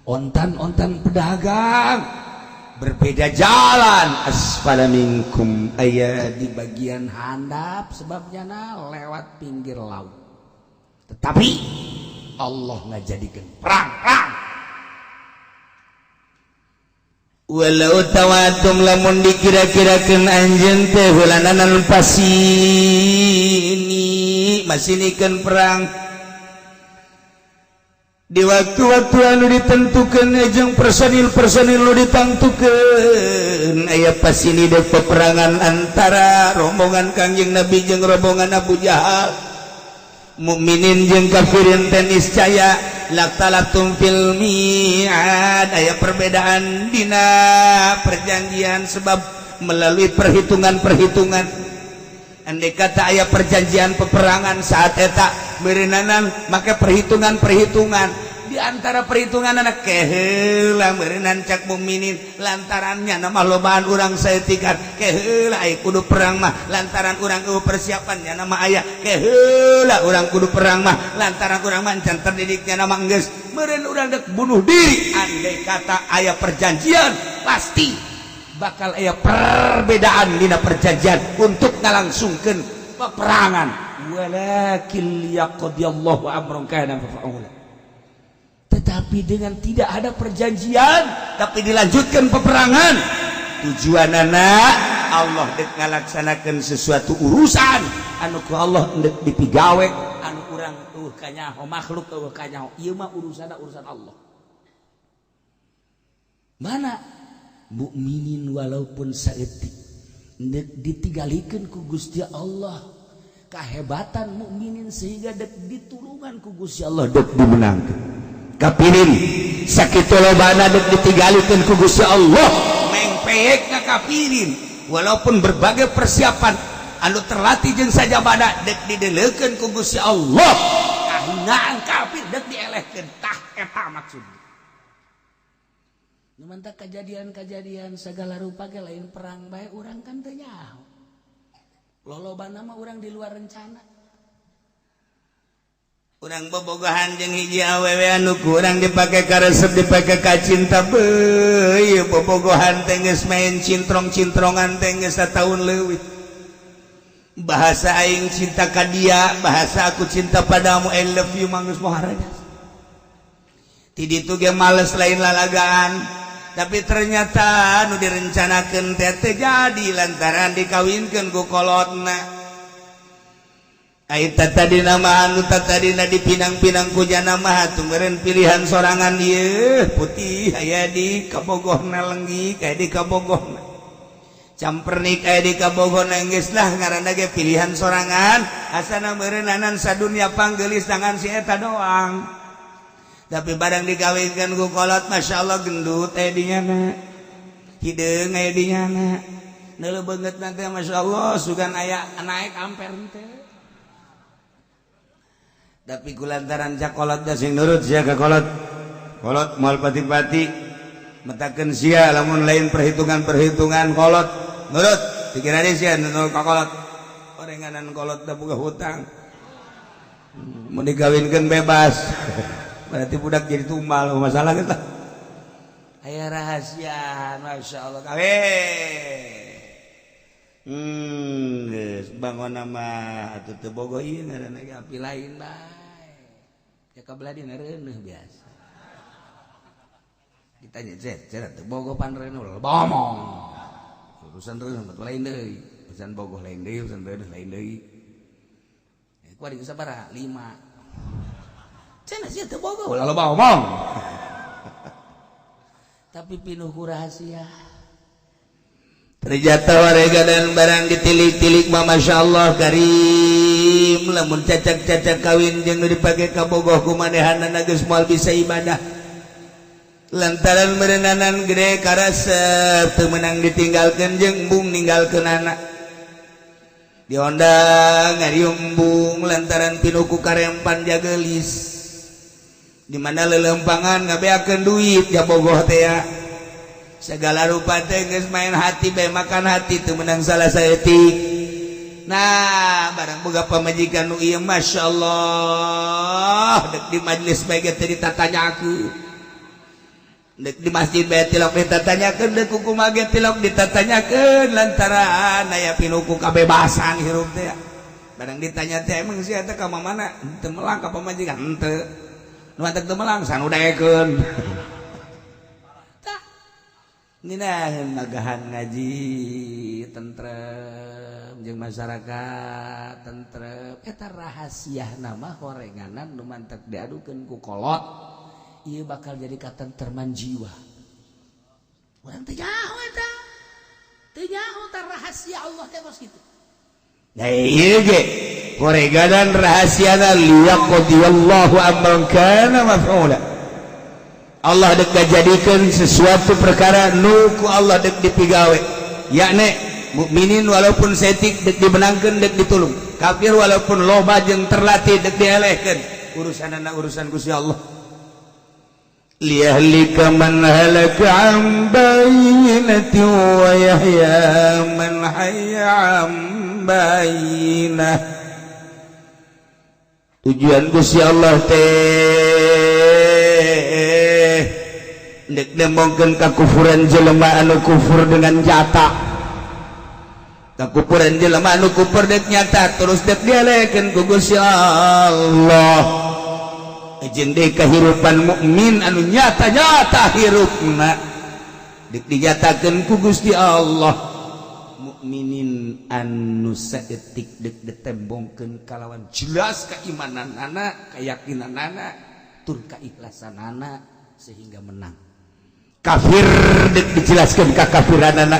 ontan pedagang berbeda jalan. Asfala minkum aya di bagian handap sebabnya lewat pinggir laut. Tetapi Allah ngajadikeun perang. Walau tawatum lamun dikira-kirakeun anjeun teh heulananan pasini masinikeun perang. di waktu-waktu anu ditentukan jeung personil-personil nu ditentukan aya pas ini dek peperangan antara rombongan Kangjeng Nabi jeung rombongan Abu Jahal mukminin jeung kafirin teh niscaya laktalatum fil mi'ad aya perbedaan dina perjanjian sebab melalui perhitungan-perhitungan andai kata aya perjanjian peperangan saat eta meureunana make perhitungan-perhitungan di antara perhitungan anak keheula meureunana cak mukminin lantarannya nama lobaan urang saeutikar keheula aya kudu perang mah lantaran urang eueuh persiapannya nama aya keheula urang kudu perang mah lantaran urang mah can terdidiknya nama geus meureun urang dek bunuh diri andai kata aya perjanjian pasti bakal aya perbedaan dina perjanjian untuk ngalangsungkeun peperangan walakin yaqdiyallahu amran kana fa'ula tetapi dengan tidak ada perjanjian tapi dilanjutkan peperangan tujuanana Allah dek ngalaksanakeun sesuatu urusan anu ku Allah dek dipigawe anu urang eueuh kanyaho makhluk eueuh kanyaho ieu mah urusan Allah mana mukminin walaupun saeutik ditinggalikeun ku Gusti Allah kahebatan mukminin sehingga dek ditulungan ku Gusti Allah dek dimenangkeun kafirin sakitu lobana dek ditinggalikeun ku Gusti Allah mengpeek ka kafirin walaupun berbagai persiapan anu terlatih jeung sajabana dek didelekeun ku Gusti Allah kahinaan kafir dek dielehkeun tah eta maksudna mantap kejadian-kejadian segala rupa ge lain perang bae urang kan teu nyaho lolobana mah urang di luar rencana urang bobogohan jeung hiji awewe anu kurang dipake karesep dipake ka cinta beuy bobogohan teh geus main cintrong-cintrongan teh geus sataun leuwih bahasa aing cinta ka dia bahasa aku cinta padamu I love you mah geus moal harajas ti ditu ge males lain lalagaan tapi ternyata nu direncanakeun teh jadi lantaran dikawinkeun ku kolotna aita tadi nama anu tadina dipinang-pinang ku jana mah tumeureun pilihan sorangan ieu putih aya di kabogohna lenggik aya di kabogohna campernik aya di kabogohna geus lah ngaranna ge pilihan sorangan asana meureunanan sadunya panggeulis tangan si eta doang tapi barang dikawinkan ku kolot masya Allah gendut dinyana hideung dinyana neuleuh beungeut nanti masya Allah sugan aya naik amper teh tapi kulantaran cak kolot da sing nurut sia ka kolot moal pati-pati metakeun sia lamun lain perhitungan kolot nurut pikiranna sia nurut ka kolot orenganan kolot da boga hutang mau dikawinkeun bebas berarti budak jadi tumbal masalah kita aya rahasia masya Allah geus bangun nama atuh teu bogoh ieu ngaranna ge api lain bae ya kabelah dina reuneuh biasa ditanya cer teu bogoh pan reuneuh bomong urusan reuneuh lain deui urusan bogoh lain deui urusan reuneuh lain deui ku ari sabaraha 5 cenah sia teu bogoh ulah loba omong tapi pinuh ku rahasia terjata warega dan barang ditilik-tilik mah masyaallah karim lamun cacak-cacak kawin jeung nu dipake ka bogoh kumanehanna geus moal bisa ibadah lantaran meureunanan gede karesep teu meunang ditinggalkeun jeung embung ninggalkeun anak diondang ngariung embung lantaran pinuh ku karempan jagelis di mana lelempangan ngabeakeun duit ya bogoh teh ya segala rupa teh geus main hati bae makan hati teu meunang salah saeutik nah barang boga pamajikan nu ieu masyaallah dek di majelis bae ge teu ditatanyakeun dek di masjid bae tilok ditatanyakeun dek kumaha ge tilok ditatanyakeun lantaran aya pinuku kabebasan hirup teh barang ditanya teh emang sia teh ka mana teu melang ka pamajikan henteu nu antep teu melang sanudaekeun tah ninaheun magahan ngaji tentrem jeung masyarakat tentrem eta rahasiana mah horenganan nu mantep diadukeun ku kolot ieu bakal jadi katenterman jiwa. Urang teu nyaho eta. Teu nyaho tah rahasia Allah teh bos kitu. Nah ieu ge koreganan rahasiana liyaqdiyallahu amran kana maf'ula. Allah dek ngajadikeun sesuatu perkara nu ku Allah dek dipigawe. Yakni mukminin walaupun setik dek dimenangkeun dek ditulung. Kafir walaupun loba jeung terlatih dek dielehkeun. Urusanana urusan Gusti Allah. Liyahlika man halaka an bayyinatin wa yahya man hayya an bayyinah. Tujuan Gusti Allah teh dek nemongkeun kakufuran jelema anu kufur dengan nyata. Kakufuran jelema anu kufur dek nyata terus dek dielehkeun ku Gusti Allah. Jeung deui kahirupan mukmin anu nyata-nyata hirupna dek dinyatakeun ku Gusti Allah. Mukminin anu saeutik dek ditembongkeun kalawan jelas keimananana, keyakinanana, tur keikhlasanana sehingga menang. Kafir dek dijelaskeun kakafiranana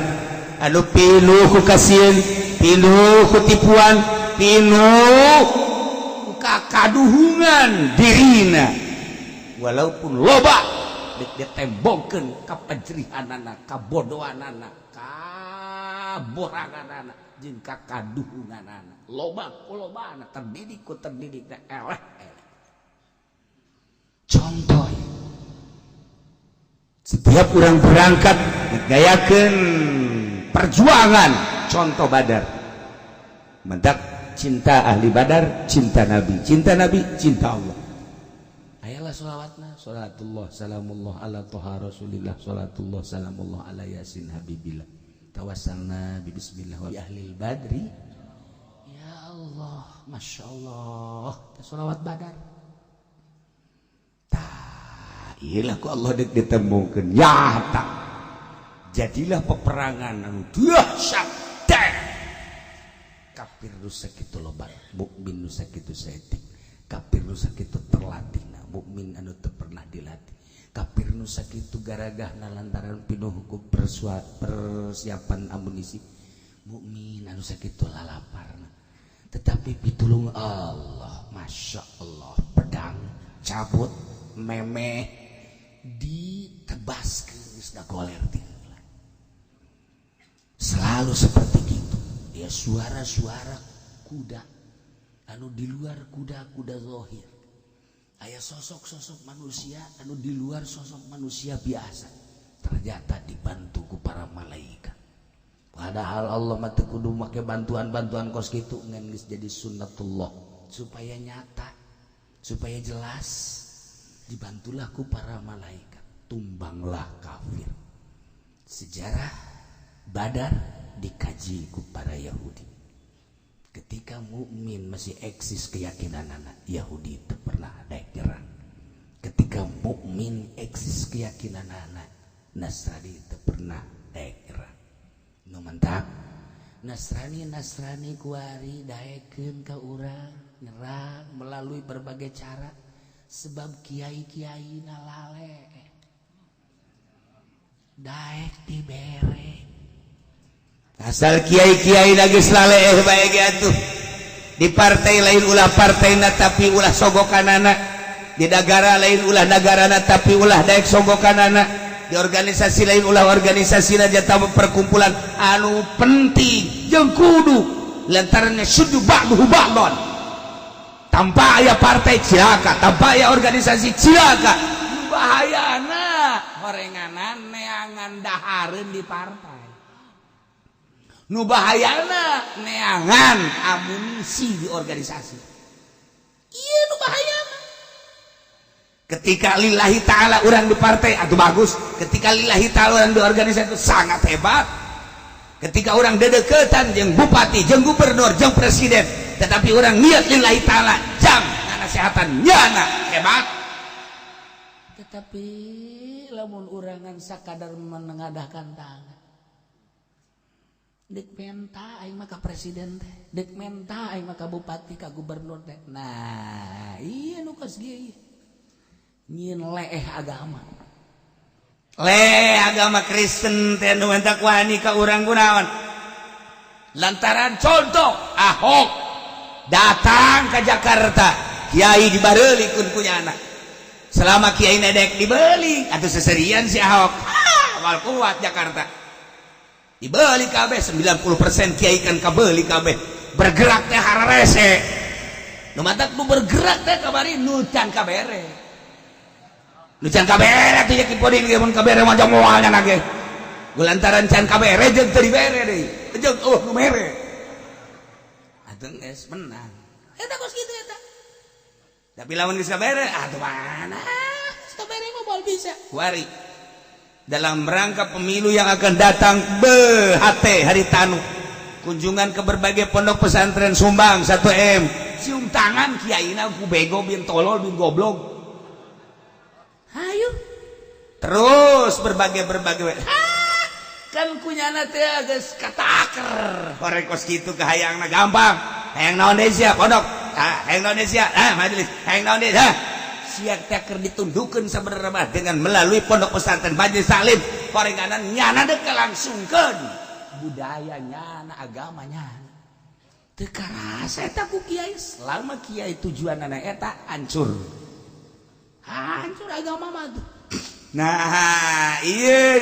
anu pinuh ku kasieun, pinuh ku tipuan, pinuh kakaduhungan dirina walaupun loba dek ditembongkeun ka pajrihanana, kabodohanana, kaboranganana jeung kakaduhunganana. Loba ku lobana, terdidik ku terdidik da eleh. Contoh setiap orang berangkat gayakeun perjuangan, contoh Badar. Mentak cinta ahli Badar, cinta Nabi, cinta Allah. Ayalah sholawatna, sholatullah salamullah ala toha rasulillah, sholatullah salamullah ala yasin habibillah. Tawassalna bi bismillah wa bi ahlil badri. Ya Allah, masya Allah, sholawat Badar. Iyalah ku Allah dek ditembongkeun nyata. Jadilah peperangan anu dahsyat. Kafir nu sakitu loba, mukmin nu sakitu saeutik. Kafir nu sakitu terlatihna, mukmin anu teu pernah dilatih. Kafir nu sakitu garagahna lantaran pinuh ku persiapan amunisi. Mukmin anu sakitu lalaparna. Tetapi pitulung Allah, masya Allah, pedang cabut memeh ditebaskeun geus dagoler tinggal. Selalu seperti itu. Ya suara-suara kuda anu di luar kuda zahir. Aya sosok-sosok manusia anu di luar sosok manusia biasa. Ternyata dibantu ku para malaikat. Padahal Allah mah teu kudu make bantuan-bantuan kos kitu ngan geus jadi sunnatullah supaya nyata, supaya jelas. Dibantulah ku para malaikat, tumbanglah kafir. Sejarah Badar dikaji ku para Yahudi. Ketika mukmin masih eksis keyakinan anak Yahudi itu pernah daek nyerang. Ketika mukmin eksis keyakinan anak Nasrani itu pernah daek nyerang. Nu mantap Nasrani kuari daekeun ka urang nyerang melalui berbagai cara. Sebab kiai-kiai nalale daek dibere. Asal kiai-kiai geus lale bae ge atuh. Di partai lain ulah partaina tapi ulah sogokanana. Di negara lain ulah nagarana tapi ulah daek sogokanana. Di organisasi lain ulah organisasina jata perkumpulan anu penting jeung kudu lantarannya sudu ba'duhu ba'don. Tanpa aya partai cilaka, tanpa aya organisasi cilaka. Bahayana horenganan neangan dahareun di partai. Nu bahayana neangan amunisi di organisasi. Iya nu bahayana. Ketika lillahi ta'ala orang di partai itu bagus. Ketika lillahi ta'ala orang di organisasi itu sangat hebat. Ketika orang dedeketan jeung bupati, jeung gubernur, jeung presiden, tetapi orang niat lillahi ta'ala jang ngasehatan nyana hebat. Tetapi lamun urangan sakadar menengadahkan tangan dek menta aing mah ka presiden teh, dek menta aing mah ka bupati ka gubernur teh. Nah iya nu geus ieu nyin leeh agama Kristen teh nu entak wani ka urang kunaon lantaran contoh Ahok datang ke Jakarta kiai dibarelikeun kunyana selama kiai nedek dibeli atau seserian si Ahok awal kuat Jakarta dibeli kabeh 90% kiai kan kabeli kabeh bergerak teh hararese nu matak nu bergerak teh kabari nu can kabere Lucan kabere tuh ya kipodin ge mun kabere mah moalnya nage. Gulantaran can kabere jeung teu dibere deui. Jeung nu mere. Atuh geus menang. Eta kos kitu eta. Tapi lamun geus kabere atuh mana? Geus kabere mah moal bisa. Kuari. Dalam rangka pemilu yang akan datang BHT Hari Tanu. Kunjungan ke berbagai pondok pesantren sumbang 1M. Cium tangan kiaina ku bego bin tolol bin goblok. Ayo terus berbagai kan kunyana teh geus kataker horekos kitu ke hayangna gampang hayang naon deui sia pondok hayang naon deui sia majelis hayang naon deui sia teh keur ditundukeun sabenerna mah dengan melalui pondok pesantren Majelis Salim horenganan nyana deuk langsungkeun budaya nyana agama nyana teu karasa eta ku kiai selama kiai tujuanna eta hancur agama mah tuh. Nah, iya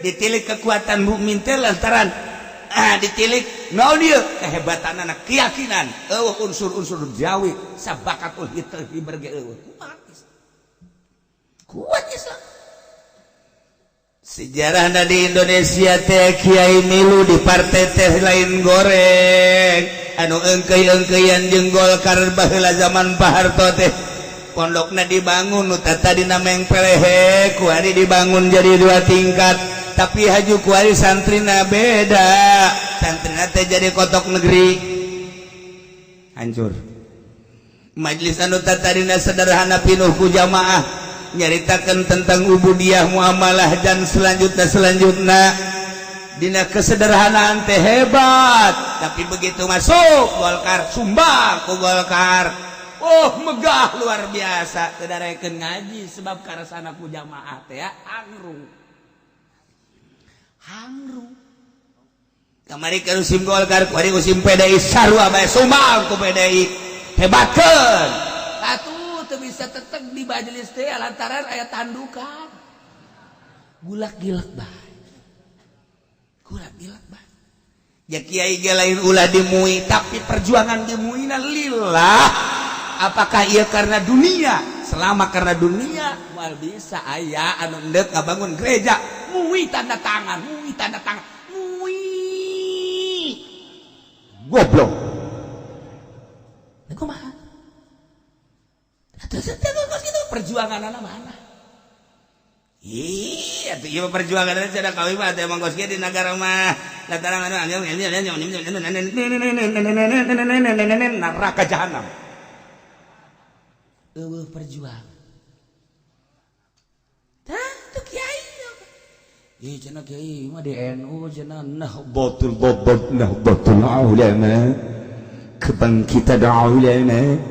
ditilik kekuatan mukmin teh lantaran ditilik naon dieu kehebatan anak keyakinan eueuh unsur-unsur jawi sabakatul hiber ge eueuh kuat Islam sejarahna di Indonesia teh kiai milu di partai teh lain goreng anu engkeuy-engkeuyan jeung Golkar baheula zaman Pak Harto teh pondokna dibangun nu tata dina mengpelehe kuari dibangun jadi 2 tingkat tapi haju kuari santrina beda santrina teh jadi kotok negeri hancur majelis anu tata dina sederhana pinuh ku jamaah nyaritakeun tentang ubudiyah muamalah dan selanjutnya dina kesederhanaan teh hebat tapi begitu masuk Golkar sumbang ku Golkar oh megah luar biasa kedarekeun ngaji sebab karasana ku jamaah teh ya hangru kamari ka usim Golkar kuari usim PDI sarua bae sumbang ku PDI hebatkeun atuh teu bisa teteg di majelis teh lantaran aya tandukan gulak-gilak bae ya kiai ge lain ulah dimui tapi perjuangan dimuina lillah. Apakah ia karena dunia? Selama karena dunia, mal bisa aya anu endek ngabangun gereja, muih tanda tangan, goblok. Nah, kumaha? Terus itu perjuangan anak mana? Iya, itu perjuangan anak ada kawin mah, emang kos di negara mah, lantaran neraka jahanam. Perjuangan tah tu kiai ieu cenah kiai mah di NU cenah nahdlatul ulama kebangkitan ulama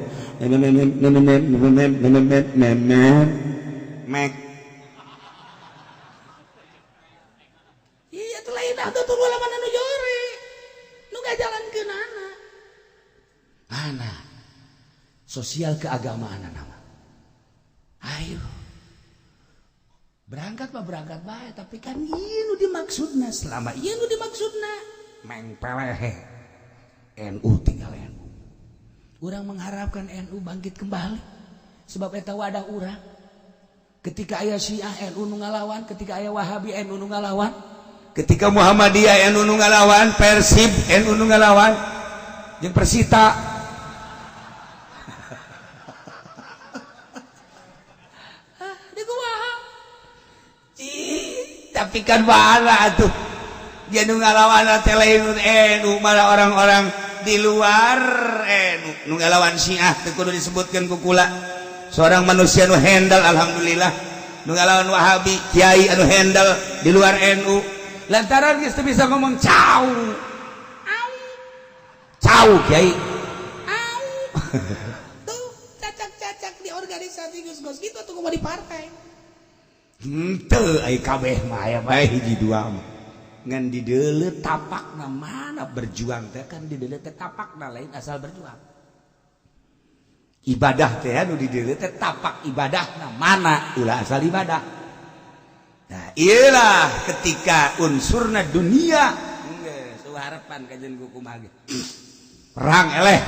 iya tu lain nahdlatul ulama nu jore nu ngajalankeun mana sosial keagamaan nama. Ayo. Berangkat bae tapi kan ieu nu dimaksudna selama ieu nu dimaksudna mengpelehe NU tinggal NU. Urang mengharapkan NU bangkit kembali sebab eta wadah urang. Ketika aya Syiah NU nu ngalawan, ketika aya Wahabi NU nu ngalawan, ketika Muhammadiyah NU nu ngalawan, Persib NU nu ngalawan, jeung Persita tapi kan bala tuh dia nu ngalawan teh lain NU malah orang-orang di luar NU nu ngalawan Syiah teu kudu disebutkeun ku kula seorang manusia nu handal alhamdulillah nu ngalawan Wahabi kiai anu handal di luar NU lantaran geus teu bisa ngomong cau kiai tuh cacak-cacak di organisasi geus tos gitu atuh kumaha di partai. Henteu ai kabeh mah aya bae hiji dua mah. Ngan di deuleu tapakna mana berjuang teh kan di deuleu teh tapakna lain asal berjuang. Ibadah teh anu di deuleu teh tapak ibadahna mana ulah asal ibadah. Nah, iyalah ketika unsurna dunia geus harapan kajen kumaha ge. Perang eleh.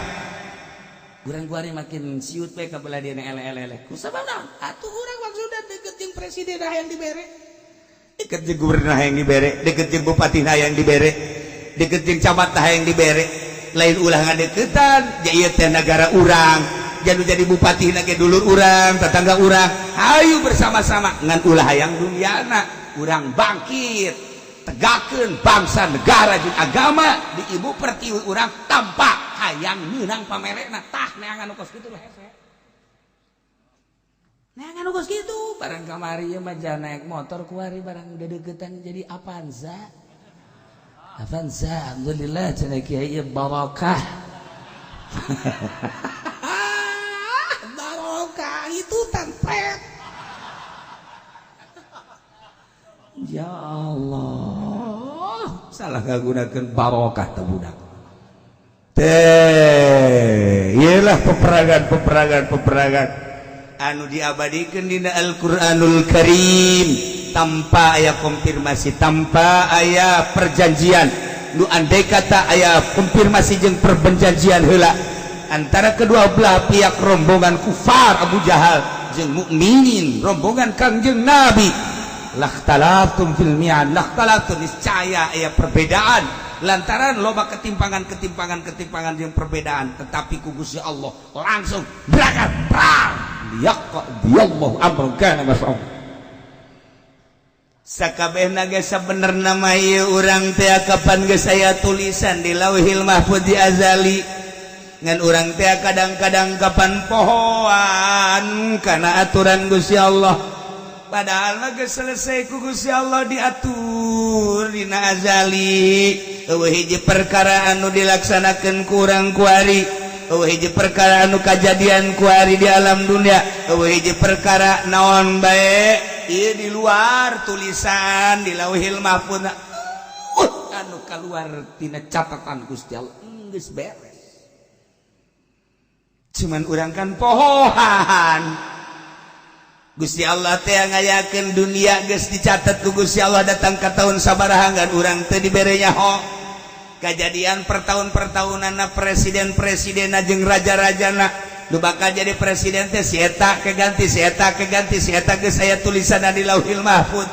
Urang kuari makin siut we ka belah dieuna eleh-eleh. Kusabana? Atuh urang maksudna deket jeung presiden hayang dibere. Deket jeung gubernur hayang dibere, deket jeung bupati hayang dibere, deket jeung camat hayang dibere. Lain ulah ngadeukeutan, ja ieu teh nagara urang. Janu jadi bupati na ge dulur urang, tetangga urang. Hayu bersama-sama ngan ulah hayang duniana. Urang bangkit. Tegakeun bangsa negara jeung agama di ibu pertiwi urang tanpa hayang meunang pamerena tah neangan ukos kitu hese. Neangan ukos kitu barang kamari ieu mah jangan naik motor kuari barang dedeukeutan jadi Avanza. Avanza alhamdulillah cenah kiai barokah. Barokah itu tanpret. Ya Allah, salah ngagunakeun barokah teh budak. Teh, iyalah peperangan anu diabadikeun dina Al-Qur'anul Karim tanpa aya konfirmasi, tanpa aya perjanjian. Nu andai kata aya konfirmasi jeung perjanjian heula antara kedua belah pihak rombongan kufar Abu Jahal jeung mukminin rombongan Kangjeng Nabi. Lakhtalaftum fil mi'ad, lakhtalaftum niscaya aya perbedaan lantaran loba ketimpangan yang perbedaan, tetapi ku Gusti Allah langsung berangkat perang liyaqdiyallahu amran kana maf'ul. Sakabehna ge sabenerna mah ieu urang teh kapan geus aya tulisan di Lauhil Mahfuz di azali ngan urang teh kadang-kadang kapan pohoan kana aturan Gusti Allah. Padahal mah geus selesai ku Gusti Allah diatur dina azali. Eueuh hiji perkara anu dilaksanakeun ku urang kuari, eueuh hiji perkara anu kajadian kuari di alam dunia, eueuh hiji perkara naon bae ieu di luar tulisan di Lauhil Mahfuz anu kaluar tina catatan Gusti Allah geus beres. Cuman urang kan pohohan. Gusti Allah teh ngayakeun dunia geus dicatat ku Gusti Allah datang ka taun sabaraha ngan urang teu dibere nyaho. Kajadian pertahun-pertahunanna presiden-presidenna jeung raja-rajana nu bakal jadi presiden teh si eta keganti si eta geus aya tulisanna di Lauhil Mahfuz.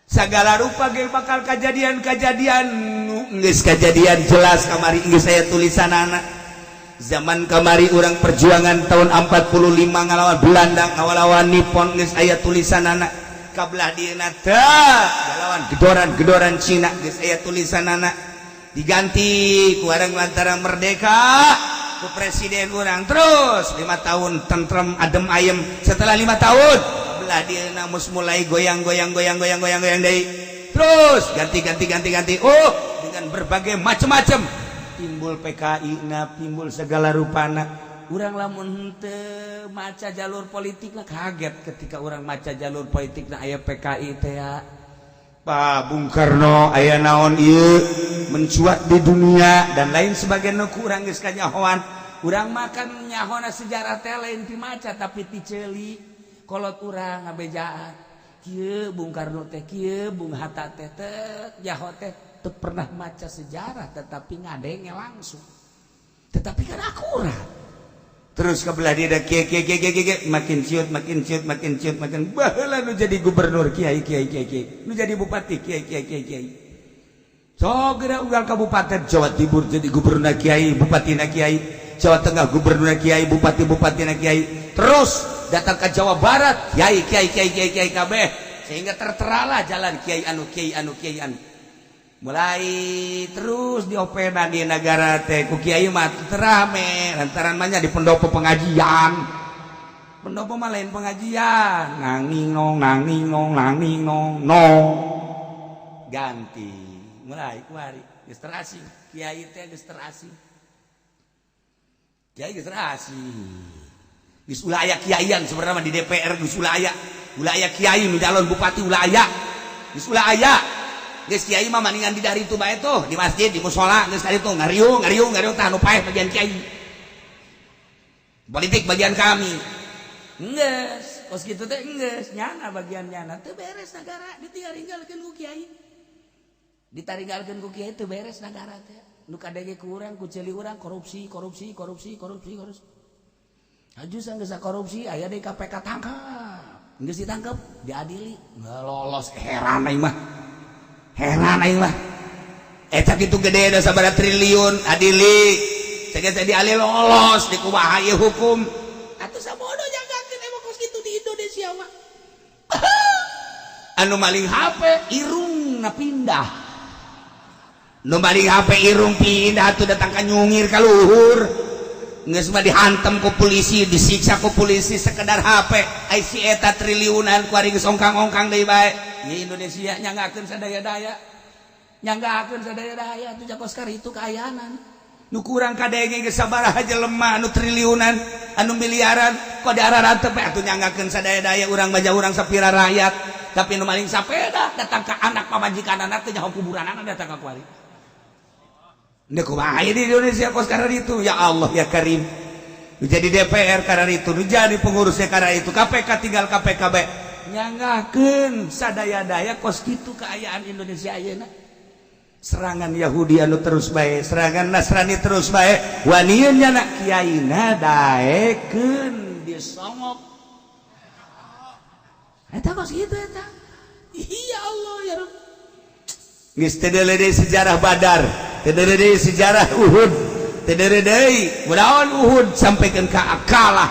Sagala rupa ge bakal kajadian-kajadian nu geus kajadian jelas kamari geus aya tulisanana. Zaman kamari urang perjuangan tahun 45 ngalawan Belanda ngalawan Nippon geus aya tulisanana. Kabelah dieuna teh ngalawan gedoran-gedoran Cina geus aya tulisanana. Diganti ku urang lantaran merdeka ku presiden urang terus 5 tahun tentrem adem ayem. Setelah 5 tahun kabelah dieuna mus mulai goyang-goyang deui. Terus ganti dengan berbagai macam-macam. Timbul PKI na, timbul segala rupana. Urang lamun teu maca jalur politik na kaget ketika urang maca jalur politik na aya PKI teh ya. Pak Bung Karno aya naon ieu mencuat di dunia dan lain sebagainya ku urang geus kanyahoan. Urang makan nyahona sejarah teh lain ti maca tapi ti ceuli. Kolot urang ngabejaan. Kieu Bung Karno teh kieu Bung Hatta teh teh nyaho teh teu pernah maca sejarah tetapi ngadenge langsung. Tetapi kan akurat. Terus kabelah dia ada kiai makin ciut baheula nu jadi gubernur kiai nu jadi bupati kiai. So geura ugal kabupaten Jawa Timur jadi gubernur kiai, bupati na kiai, Jawa Tengah gubernur kiai, bupati na kiai. Terus datang ke Jawa Barat kiai kabeh sehingga terteralah jalan kiai anu. Mulai terus diopena di negara teh ku kiai mah terame lantaran mah di pendopo pengajian. Pendopo mah lain pengajian, nanging nong ganti. Mulai kuari geus terasing kiai teh geus terasing. Kiai geus terasing. geus ulah aya kiaian sebenarnya di DPR geus ulah aya kiai nu calon bupati ulah aya geus ulah aya geus kiai mah maningan di dari itu bae tuh di masjid di mushola geus dari itu ngariung tah nu paeh bagian kiai politik bagian kami geus kos kitu teh geus nyana bagian nyana teu beres negara ditinggalkeun ku kiai teu beres negara teh nu kadege ku urang ku ceuli urang korupsi aju geus korupsi aya deui KPK tangkap geus ditangkap diadili lolos heran aing mah eta kitu gede da sabaraha triliun adili ceuk diadili lolos di kumaha ieu hukum atuh sabodo jagakeun emang kos kitu di Indonesia mah anu maling HP irungna pindah nu maling HP irung pindah atuh datang ka nyungir ka luhur geus mah dihantem ku polisi disiksa ku polisi sekedar HP ai si eta triliunan ku ari geus ongkang-ongkang deui bae ieu Indonesia nyanggakeun sadaya-daya atuh jakos kari itu kaayaanan nu kurang kadenge geus sabaraha jelema anu triliunan anu miliaran kok diararan teh atuh nyanggakeun sadaya-daya urang baja urang sapira rakyat tapi nu maling sapeda datang ka anak pamajikanana teh nyaho kuburanana datang ka kuari nek kumaha di Indonesia kos karena itu ya Allah ya Karim nu jadi DPR karena itu nu jadi pengurusnya karena itu KPK tinggal KPK bae nyanggakeun sadaya-daya kos kitu kaayaan Indonesia ayeuna serangan Yahudi anu terus bae serangan Nasrani terus bae waniun nya kiaina daekeun disongok eta kos kitu eta iya Allah ya Rabb geus teu deui sejarah Badar teu deui sejarah Uhud teu deui mudahan Uhud sampaikan ka akalah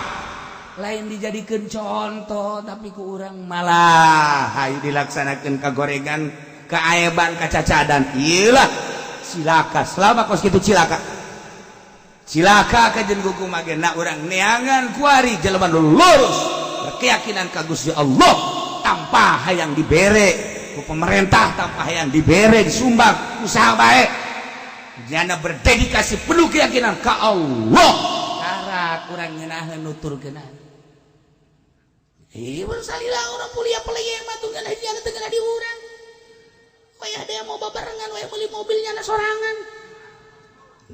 lain dijadikeun contoh tapi ku urang malah hayu dilaksanakeun kagorengan keaeban kacacadan iyalah cilaka selama kos kitu cilaka kajen gugu magena urang neangan kuari jelema lurus berkeyakinan ka Gusti Allah tanpa hayang dibere ku pemerintah tanpa hayang dibere disumbang usaha bae jana berdedikasi penuh keyakinan ka Allah karak urang ngeunaheun nuturkeun ieu salila urang kuliah peleyeng mah tunggal hadiana teu di urang wayah dia mau babarengan wayah beli mobilnya na sorangan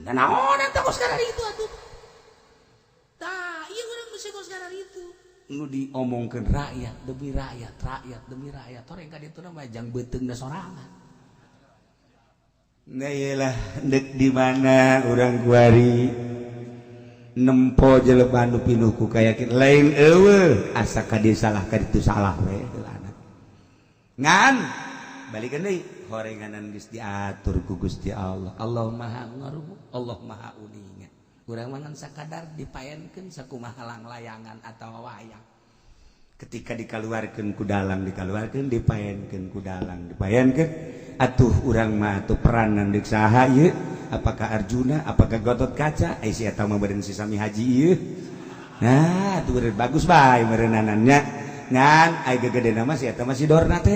dan naon eta kos karena itu atuh tah ieu urang mesti kos karena itu nu diomongkeun rakyat demi rakyat toreng ka ditu mah jang beuteungna sorangan nah iyalah dek di mana urang kuari nempo jelema nu pinuh ku kayakin lain eueuh asa ka dieu salah ka ditu salah we ngan balikeun deui horenganan geus diatur ku Gusti Allah Allah maha ngarubu Allah maha uningan urang mah sakadar dipaenkeun sakumaha layangan atawa wayang ketika dikaluarkeun ku dalang dikaluarkeun dipaenkeun ku dalang dipaenkeun atuh urang mah atuh peranan deuk saha ieu apakah Arjuna apakah Gatot Kaca ai si eta mah beureun si sami haji ieu nah atuh beureun bagus bae meureunanannya ngan ai gegedena mah si eta mah si Dorna teh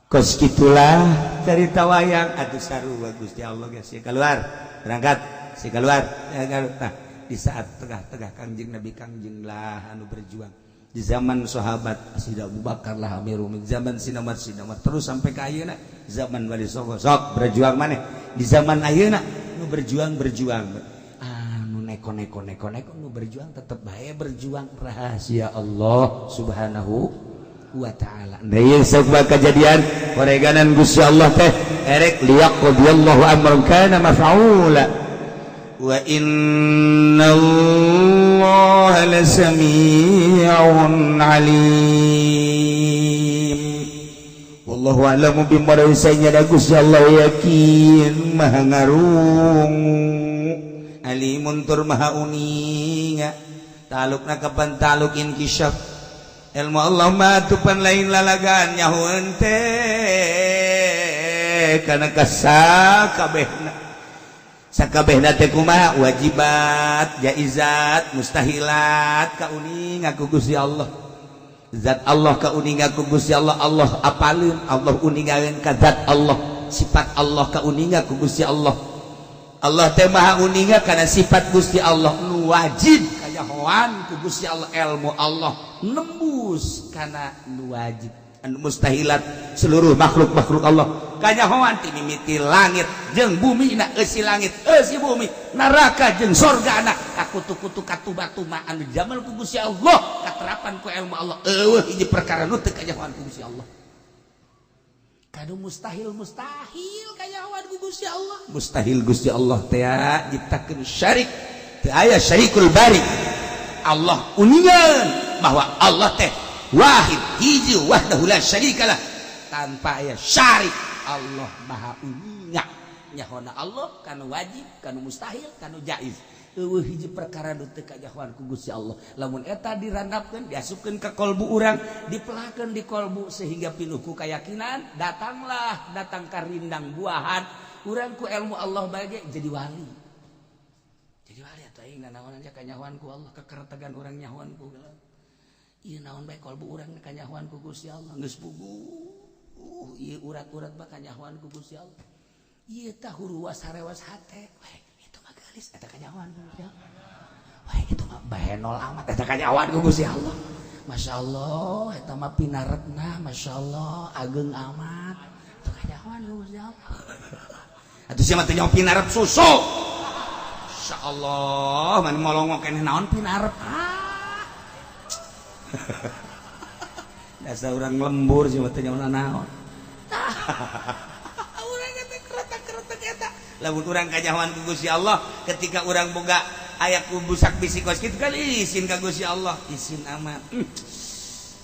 kos gitulah cerita wayang atuh sarua Gusti Allah geus si keluar berangkat si keluar nah di saat tengah-tengah Kangjeng Nabi Kangjeng lah anu berjuang di zaman sahabat Sida Abu Bakar lah Amirul Mukminin zaman Sinamar terus sampai ke ayeuna zaman Wali Songo sok berjuang maneh di zaman ayeuna nu berjuang anu neko nu berjuang tetep bae berjuang rahasia Allah Subhanahu wa ta'ala. Nah ieu sabab kejadian horeganan Gusti Allah teh erek liyaqdiyallahu amran kana maf'ula wa innallaha lasami'un alim wallahu a'lamu bimarasanya da Gusti Allah yakin maha ngarungu alimun tur maha uninga talukna kapan talukin kisyaf ilmu Allah mah tupan lain lalagan nyaho teh kana sakabehna teh kumaha wajibat jaizat mustahilat kauning aku Gusti Allah zat Allah kauning aku Gusti Allah Allah apaleun Allah uningaeun ka zat Allah sifat Allah kauninga ku Gusti Allah. Allah teh maha uninga karena sifat Gusti Allah nu wajib kayahoan ku Gusti Allah, ilmu Allah nembus karena nu wajib anu mustahilat seluruh makhluk-makhluk Allah kanyahoan ti mimiti langit jeung bumi na eusi langit eusi bumi neraka jeung sorga na kakutu-kutu katu-batu mah anu jamal ku Gusti Allah katerapan ku ilmu Allah eueuh hiji perkara nu teu kanyahoan ku Gusti Allah. Kadu mustahil kanyahoan ku Gusti Allah. Mustahil Gusti Allah teh nyiptakeun syarik teu aya syarikul bari. Allah uningan bahwa Allah teh wahid hiji wahdahu la syarikalah tanpa aya syarik. Allah maha uninga nyahona Allah kanu wajib kanu mustahil kanu jaiz eueuh hiji perkara nu teu kanyahoan ku Gusti Allah. Lamun eta dirandapkeun diasupkeun ka kolbu urang dipelakeun di kolbu sehingga pinuh ku keyakinan datang ka rindang buahan urang ku ilmu Allah bage jadi wali atuh aing naon aja kanyahoan ku Allah kekertegan urang nyahoan ku ieu naon bae kolbu urang kanyahoan ku Gusti Allah geus puguh ieu urat-urat mah kanyahoan ku Gusti Allah ieu tah huruwa sarewas hate itu mah geulis eta kanyahoan ku Gusti Allah itu mah bahenol amat eta kanyahoan ku Gusti Allah. Masya Allah eta mah pinaretna Masya Allah ageng amat itu kanyahoan ku Gusti Allah. Atuh sia mah teh nyaho pinaret susu. Masya Allah mani molongok keneh naon pinaret dasar urang lembur sih mah teh nyaho naon. Urang teh keretak eta. Lamun urang kanyahoan ku Gusti Allah ketika urang boga aya ku busak bisikos kitu kan izin ka Gusti Allah izin amat.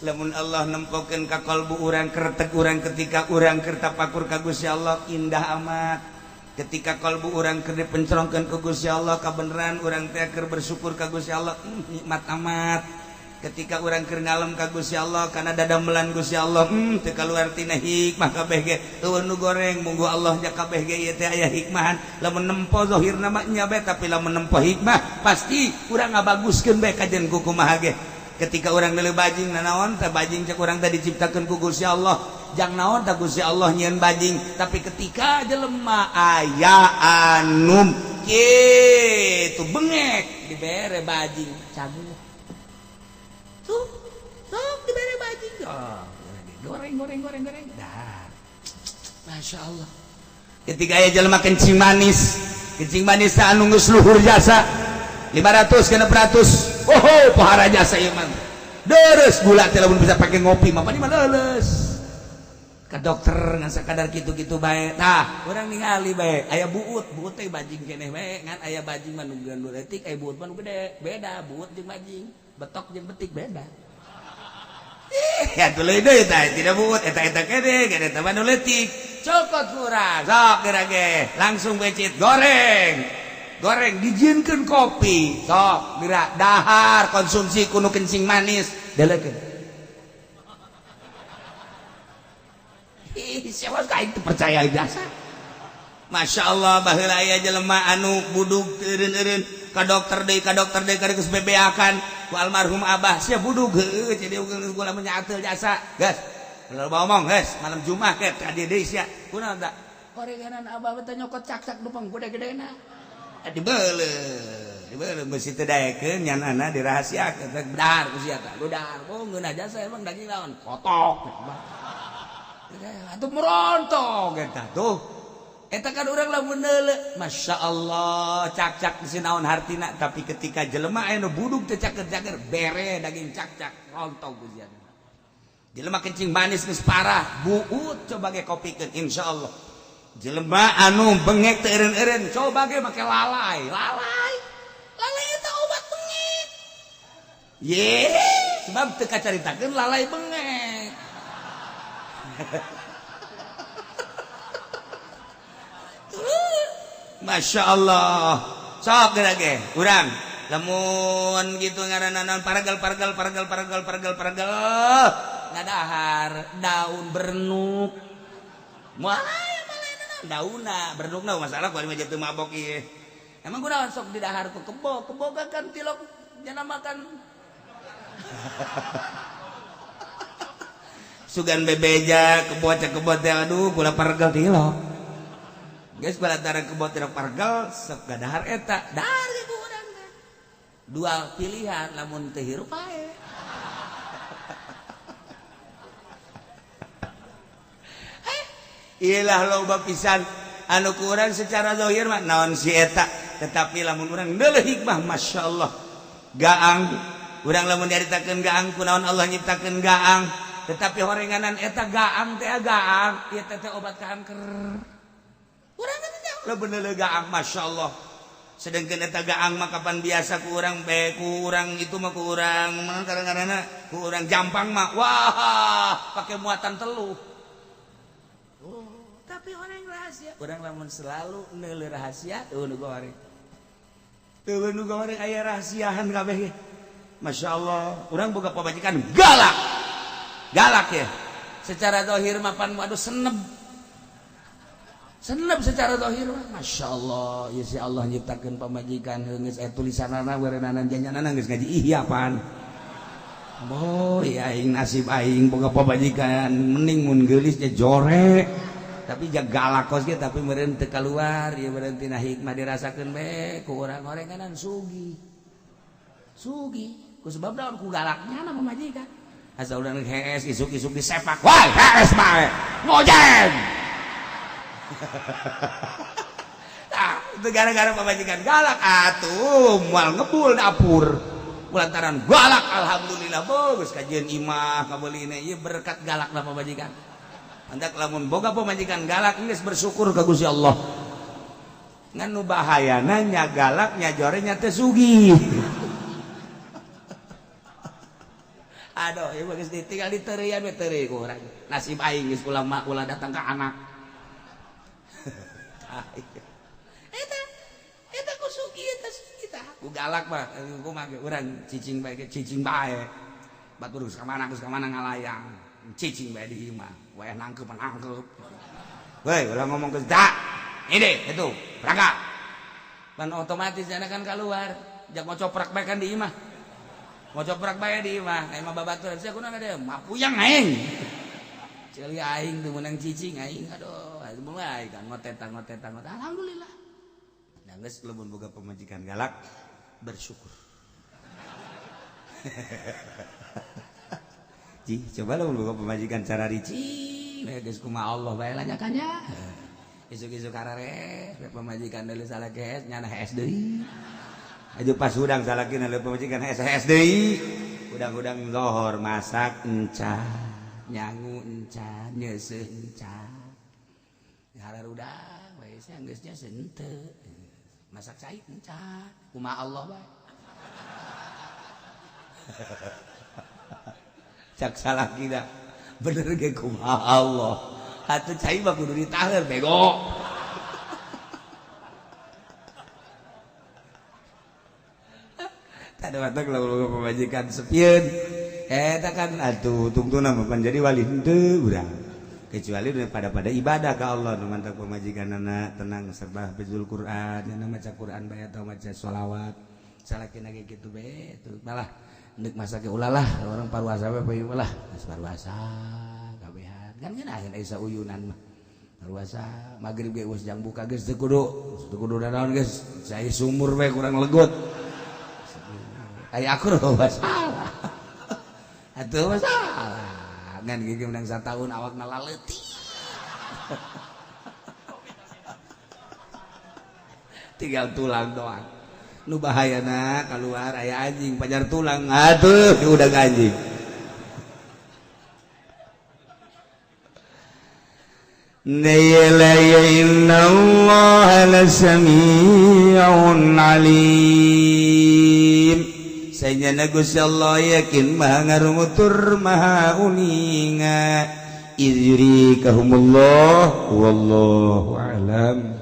Lamun Allah nempokeun ka kalbu urang keretek urang ketika urang keur tapakur ka Gusti Allah indah amat. Ketika kalbu urang keur dipencerongkeun ku Gusti Allah kabeneran urang teh keur bersyukur ka Gusti Allah nikmat amat. Ketika urang keur ngalem ka Gusti Allah kana dadamelan Gusti Allah teu kaluar tina hikmah kabeh ge eueuh nu goreng munggu Allah nya kabeh ge ieu teh aya hikmahan. Lamun nempo zahirna mah nya bae tapi lamun nempo hikmah pasti urang ngabaguskeun bae kajen ku kumaha ge. Ketika urang neuleuh bajing nanaon teh bajing cek urang teh diciptakeun ku Gusti Allah jang naon teh Gusti Allah nyieun bajing tapi ketika jelema aya anu kitu bengek dibere bajing cageul tuh sok dibere bajing goreng dah Masya Allah. Ketika aya jelema kencing manis teh anu geus luhur jasa 500 ke 600 pohara jasa ieu mah deres gula teh lamun bisa pake ngopi mah padi mah leuleus ka dokter ngan sakadar kitu-kitu bae. Tah urang ningali bae aya buut teh bajing keneh bae ngan aya bajing mah nu leutik aya buut mah nu gede beda buut jeung bajing betok jeung betik beda. Ya tuluy deui tah tidak buut eta keneh gede teh mah nu leutik cokot kurang sok geura ge langsung becit goreng dijieunkeun kopi sok geura dahar konsumsi kuno kencing manis deleukeun. Siapa kain itu percaya biasa. Masya Allah baheula aya jelema anu budug eureun ka dokter deui kada geus bebeakan ku almarhum Abah sia budug heueuh jadi gula menyaateul jasa geus loba omong geus malam Jumat ke ka dieu deui sia kunaon tah gorenganan Abah teh nyokot cak-cak dupang gede-gedena dibeuleuh mesti teu daekeun nyanana dirahasiakeun dahar ku sia tah dahar ngeunah jasa emang daging naon kotok atuh merontok eta tuh eta kan urang lamun neuleuh Masya Allah cak-cak geus naon hartina tapi ketika jelema aya nu budug teh caker-caker bere daging cak-cak rontok ku sia jelema kencing manis geus parah buut coba ge kopikeun insyaallah jelema anu bengek teu eureun-eureun coba ge make lalai eta obat bengek ye sebab teu kacaritakeun lalai bengek. Masya Allah sok ge urang lamun gitu ngaranana paragal ngadahar daun bernuk moal daunna bernukna masalah ku mah teu mabok ieu emang kunaon sok didahar ku kebo kan tilok jana makan sugan bebeja kebo teh aduh kula paragal tilok Geus balantaran kebot rek pargel sok gadahar eta dari ku urang teh. Dua pilihan lamun teu hirup bae. Iyalah loba pisan anu ku urang secara zahir mah naon si eta, tetapi lamun urang deuleuh hikmah masyaallah. Gaang urang lamun diaritakeun gaang kunaon Allah nyiptakeun gaang, tetapi horenganan eta gaang teh gaang, ieu teh obat kanker. Urang teh lo bener gaang masyaallah. Sedengkeun eta gaang mah kapan biasa ku urang bae ku urang itu mah ku urang kadang-kadang ku urang jampang mah wah pake muatan teluh. Tapi orang rahasia, orang lamun selalu neuleuh rahasia teu nu goreng. Teu nu goreng aya rahasiahan kabeh. Masyaallah, urang boga pamajikan galak. Galak ya. Secara zahir mah pan waduh senep. Senep secara zahir mah masyaallah, ya si Allah nyiptakeun pamajikan geus aya tulisanana werenana janjanana geus ngaji ihyapan. Boy aing nasib aing boga pamajikan mending mun geulis teh jore. Tapi jaga galak kos ge tapi meureun teu kaluar ieu meureun tina hikmah dirasakeun be ku urang orenganan sugi. Sugi ku sebab naon ku galaknya na pamajikan. Asa urang hees isuk-isuk disepak. Wah, hees bae. Ngojen. Tah, itu gara-gara pamajikan galak atuh moal ngebul dapur. Kulantaran galak alhamdulillah bagus kajian imah kabeulina ieu berkat galakna pamajikan. Andak lamun boga pamajikan galak geus bersyukur ka Gusti Allah. Ngan nu bahayana nya galak nya jore nya teu sugih. Aduh, ieu geus ditinggal diteureyan we teureui ku urang. Nasib aing geus ulah datang ka anak. Eta ku sugih eta kita. Ku galak mah ku mah urang cicing bae. Batur geus ka mana ngalayang. Cicing bae di imah. Wah nangkep. Woi, ulah ngomong ke tak. Ini itu, berangkat. Pan otomatis jana kan keluar. Jak mau coprak bae kan di imah. Mau coprak bae di imah. Emang babaturan saya kunaon ada mapuyang aing. Celi aing teu meunang cicing aing. Aduh, mulai kan ngotetan. Alhamdulillah. Nah geus leumun boga pamajikan galak bersyukur. Ji, coba lo buka pemajikan cara rici. Geus kumaha Allah bae lah nyakannya. Isuk-isuk karare pemajikan deuleu salake nyana hees deui. Aju pas udang salakina deuleu pemajikan hees deui. Udang-udang lohor masak encan, nyangu encan, nyeuseuh encan. Harar udang bae sia geus nya seunteut. Masak cai encan. Kumaha Allah bae. Cak salah kita bener ge kumaha Allah atuh cai mah kudu ditaher bego. Tadi watak lalu pemajikan sepieun eta kan atuh tungtuna mah jadi wali henteu urang kecuali pada ibadah ka Allah nu mantap pemajikanana tenang sabah bizul Quran nya maca Quran bae atau maca sholawat salakina ge kitu be tuh malah nek masake ulalah orang paruasa we peuy lah geus paruasa kabehan kan geuna aya isa uyunan mah paruasa magrib ge geus jang buka geus teu kudu naon geus saya sumur we kurang legot aya akur masalah atuh masalah ngan gigi menang sataun awakna laleuti tinggal tulang doang. Nu bahayana keluar aya anjing pajar tulang aduh udah anjing. Innallaha lasami'un alim. Sayyidina Gusti Allah yakin maha ngarungutur maha uninga. Idzurikahumullah wallahu a'lam.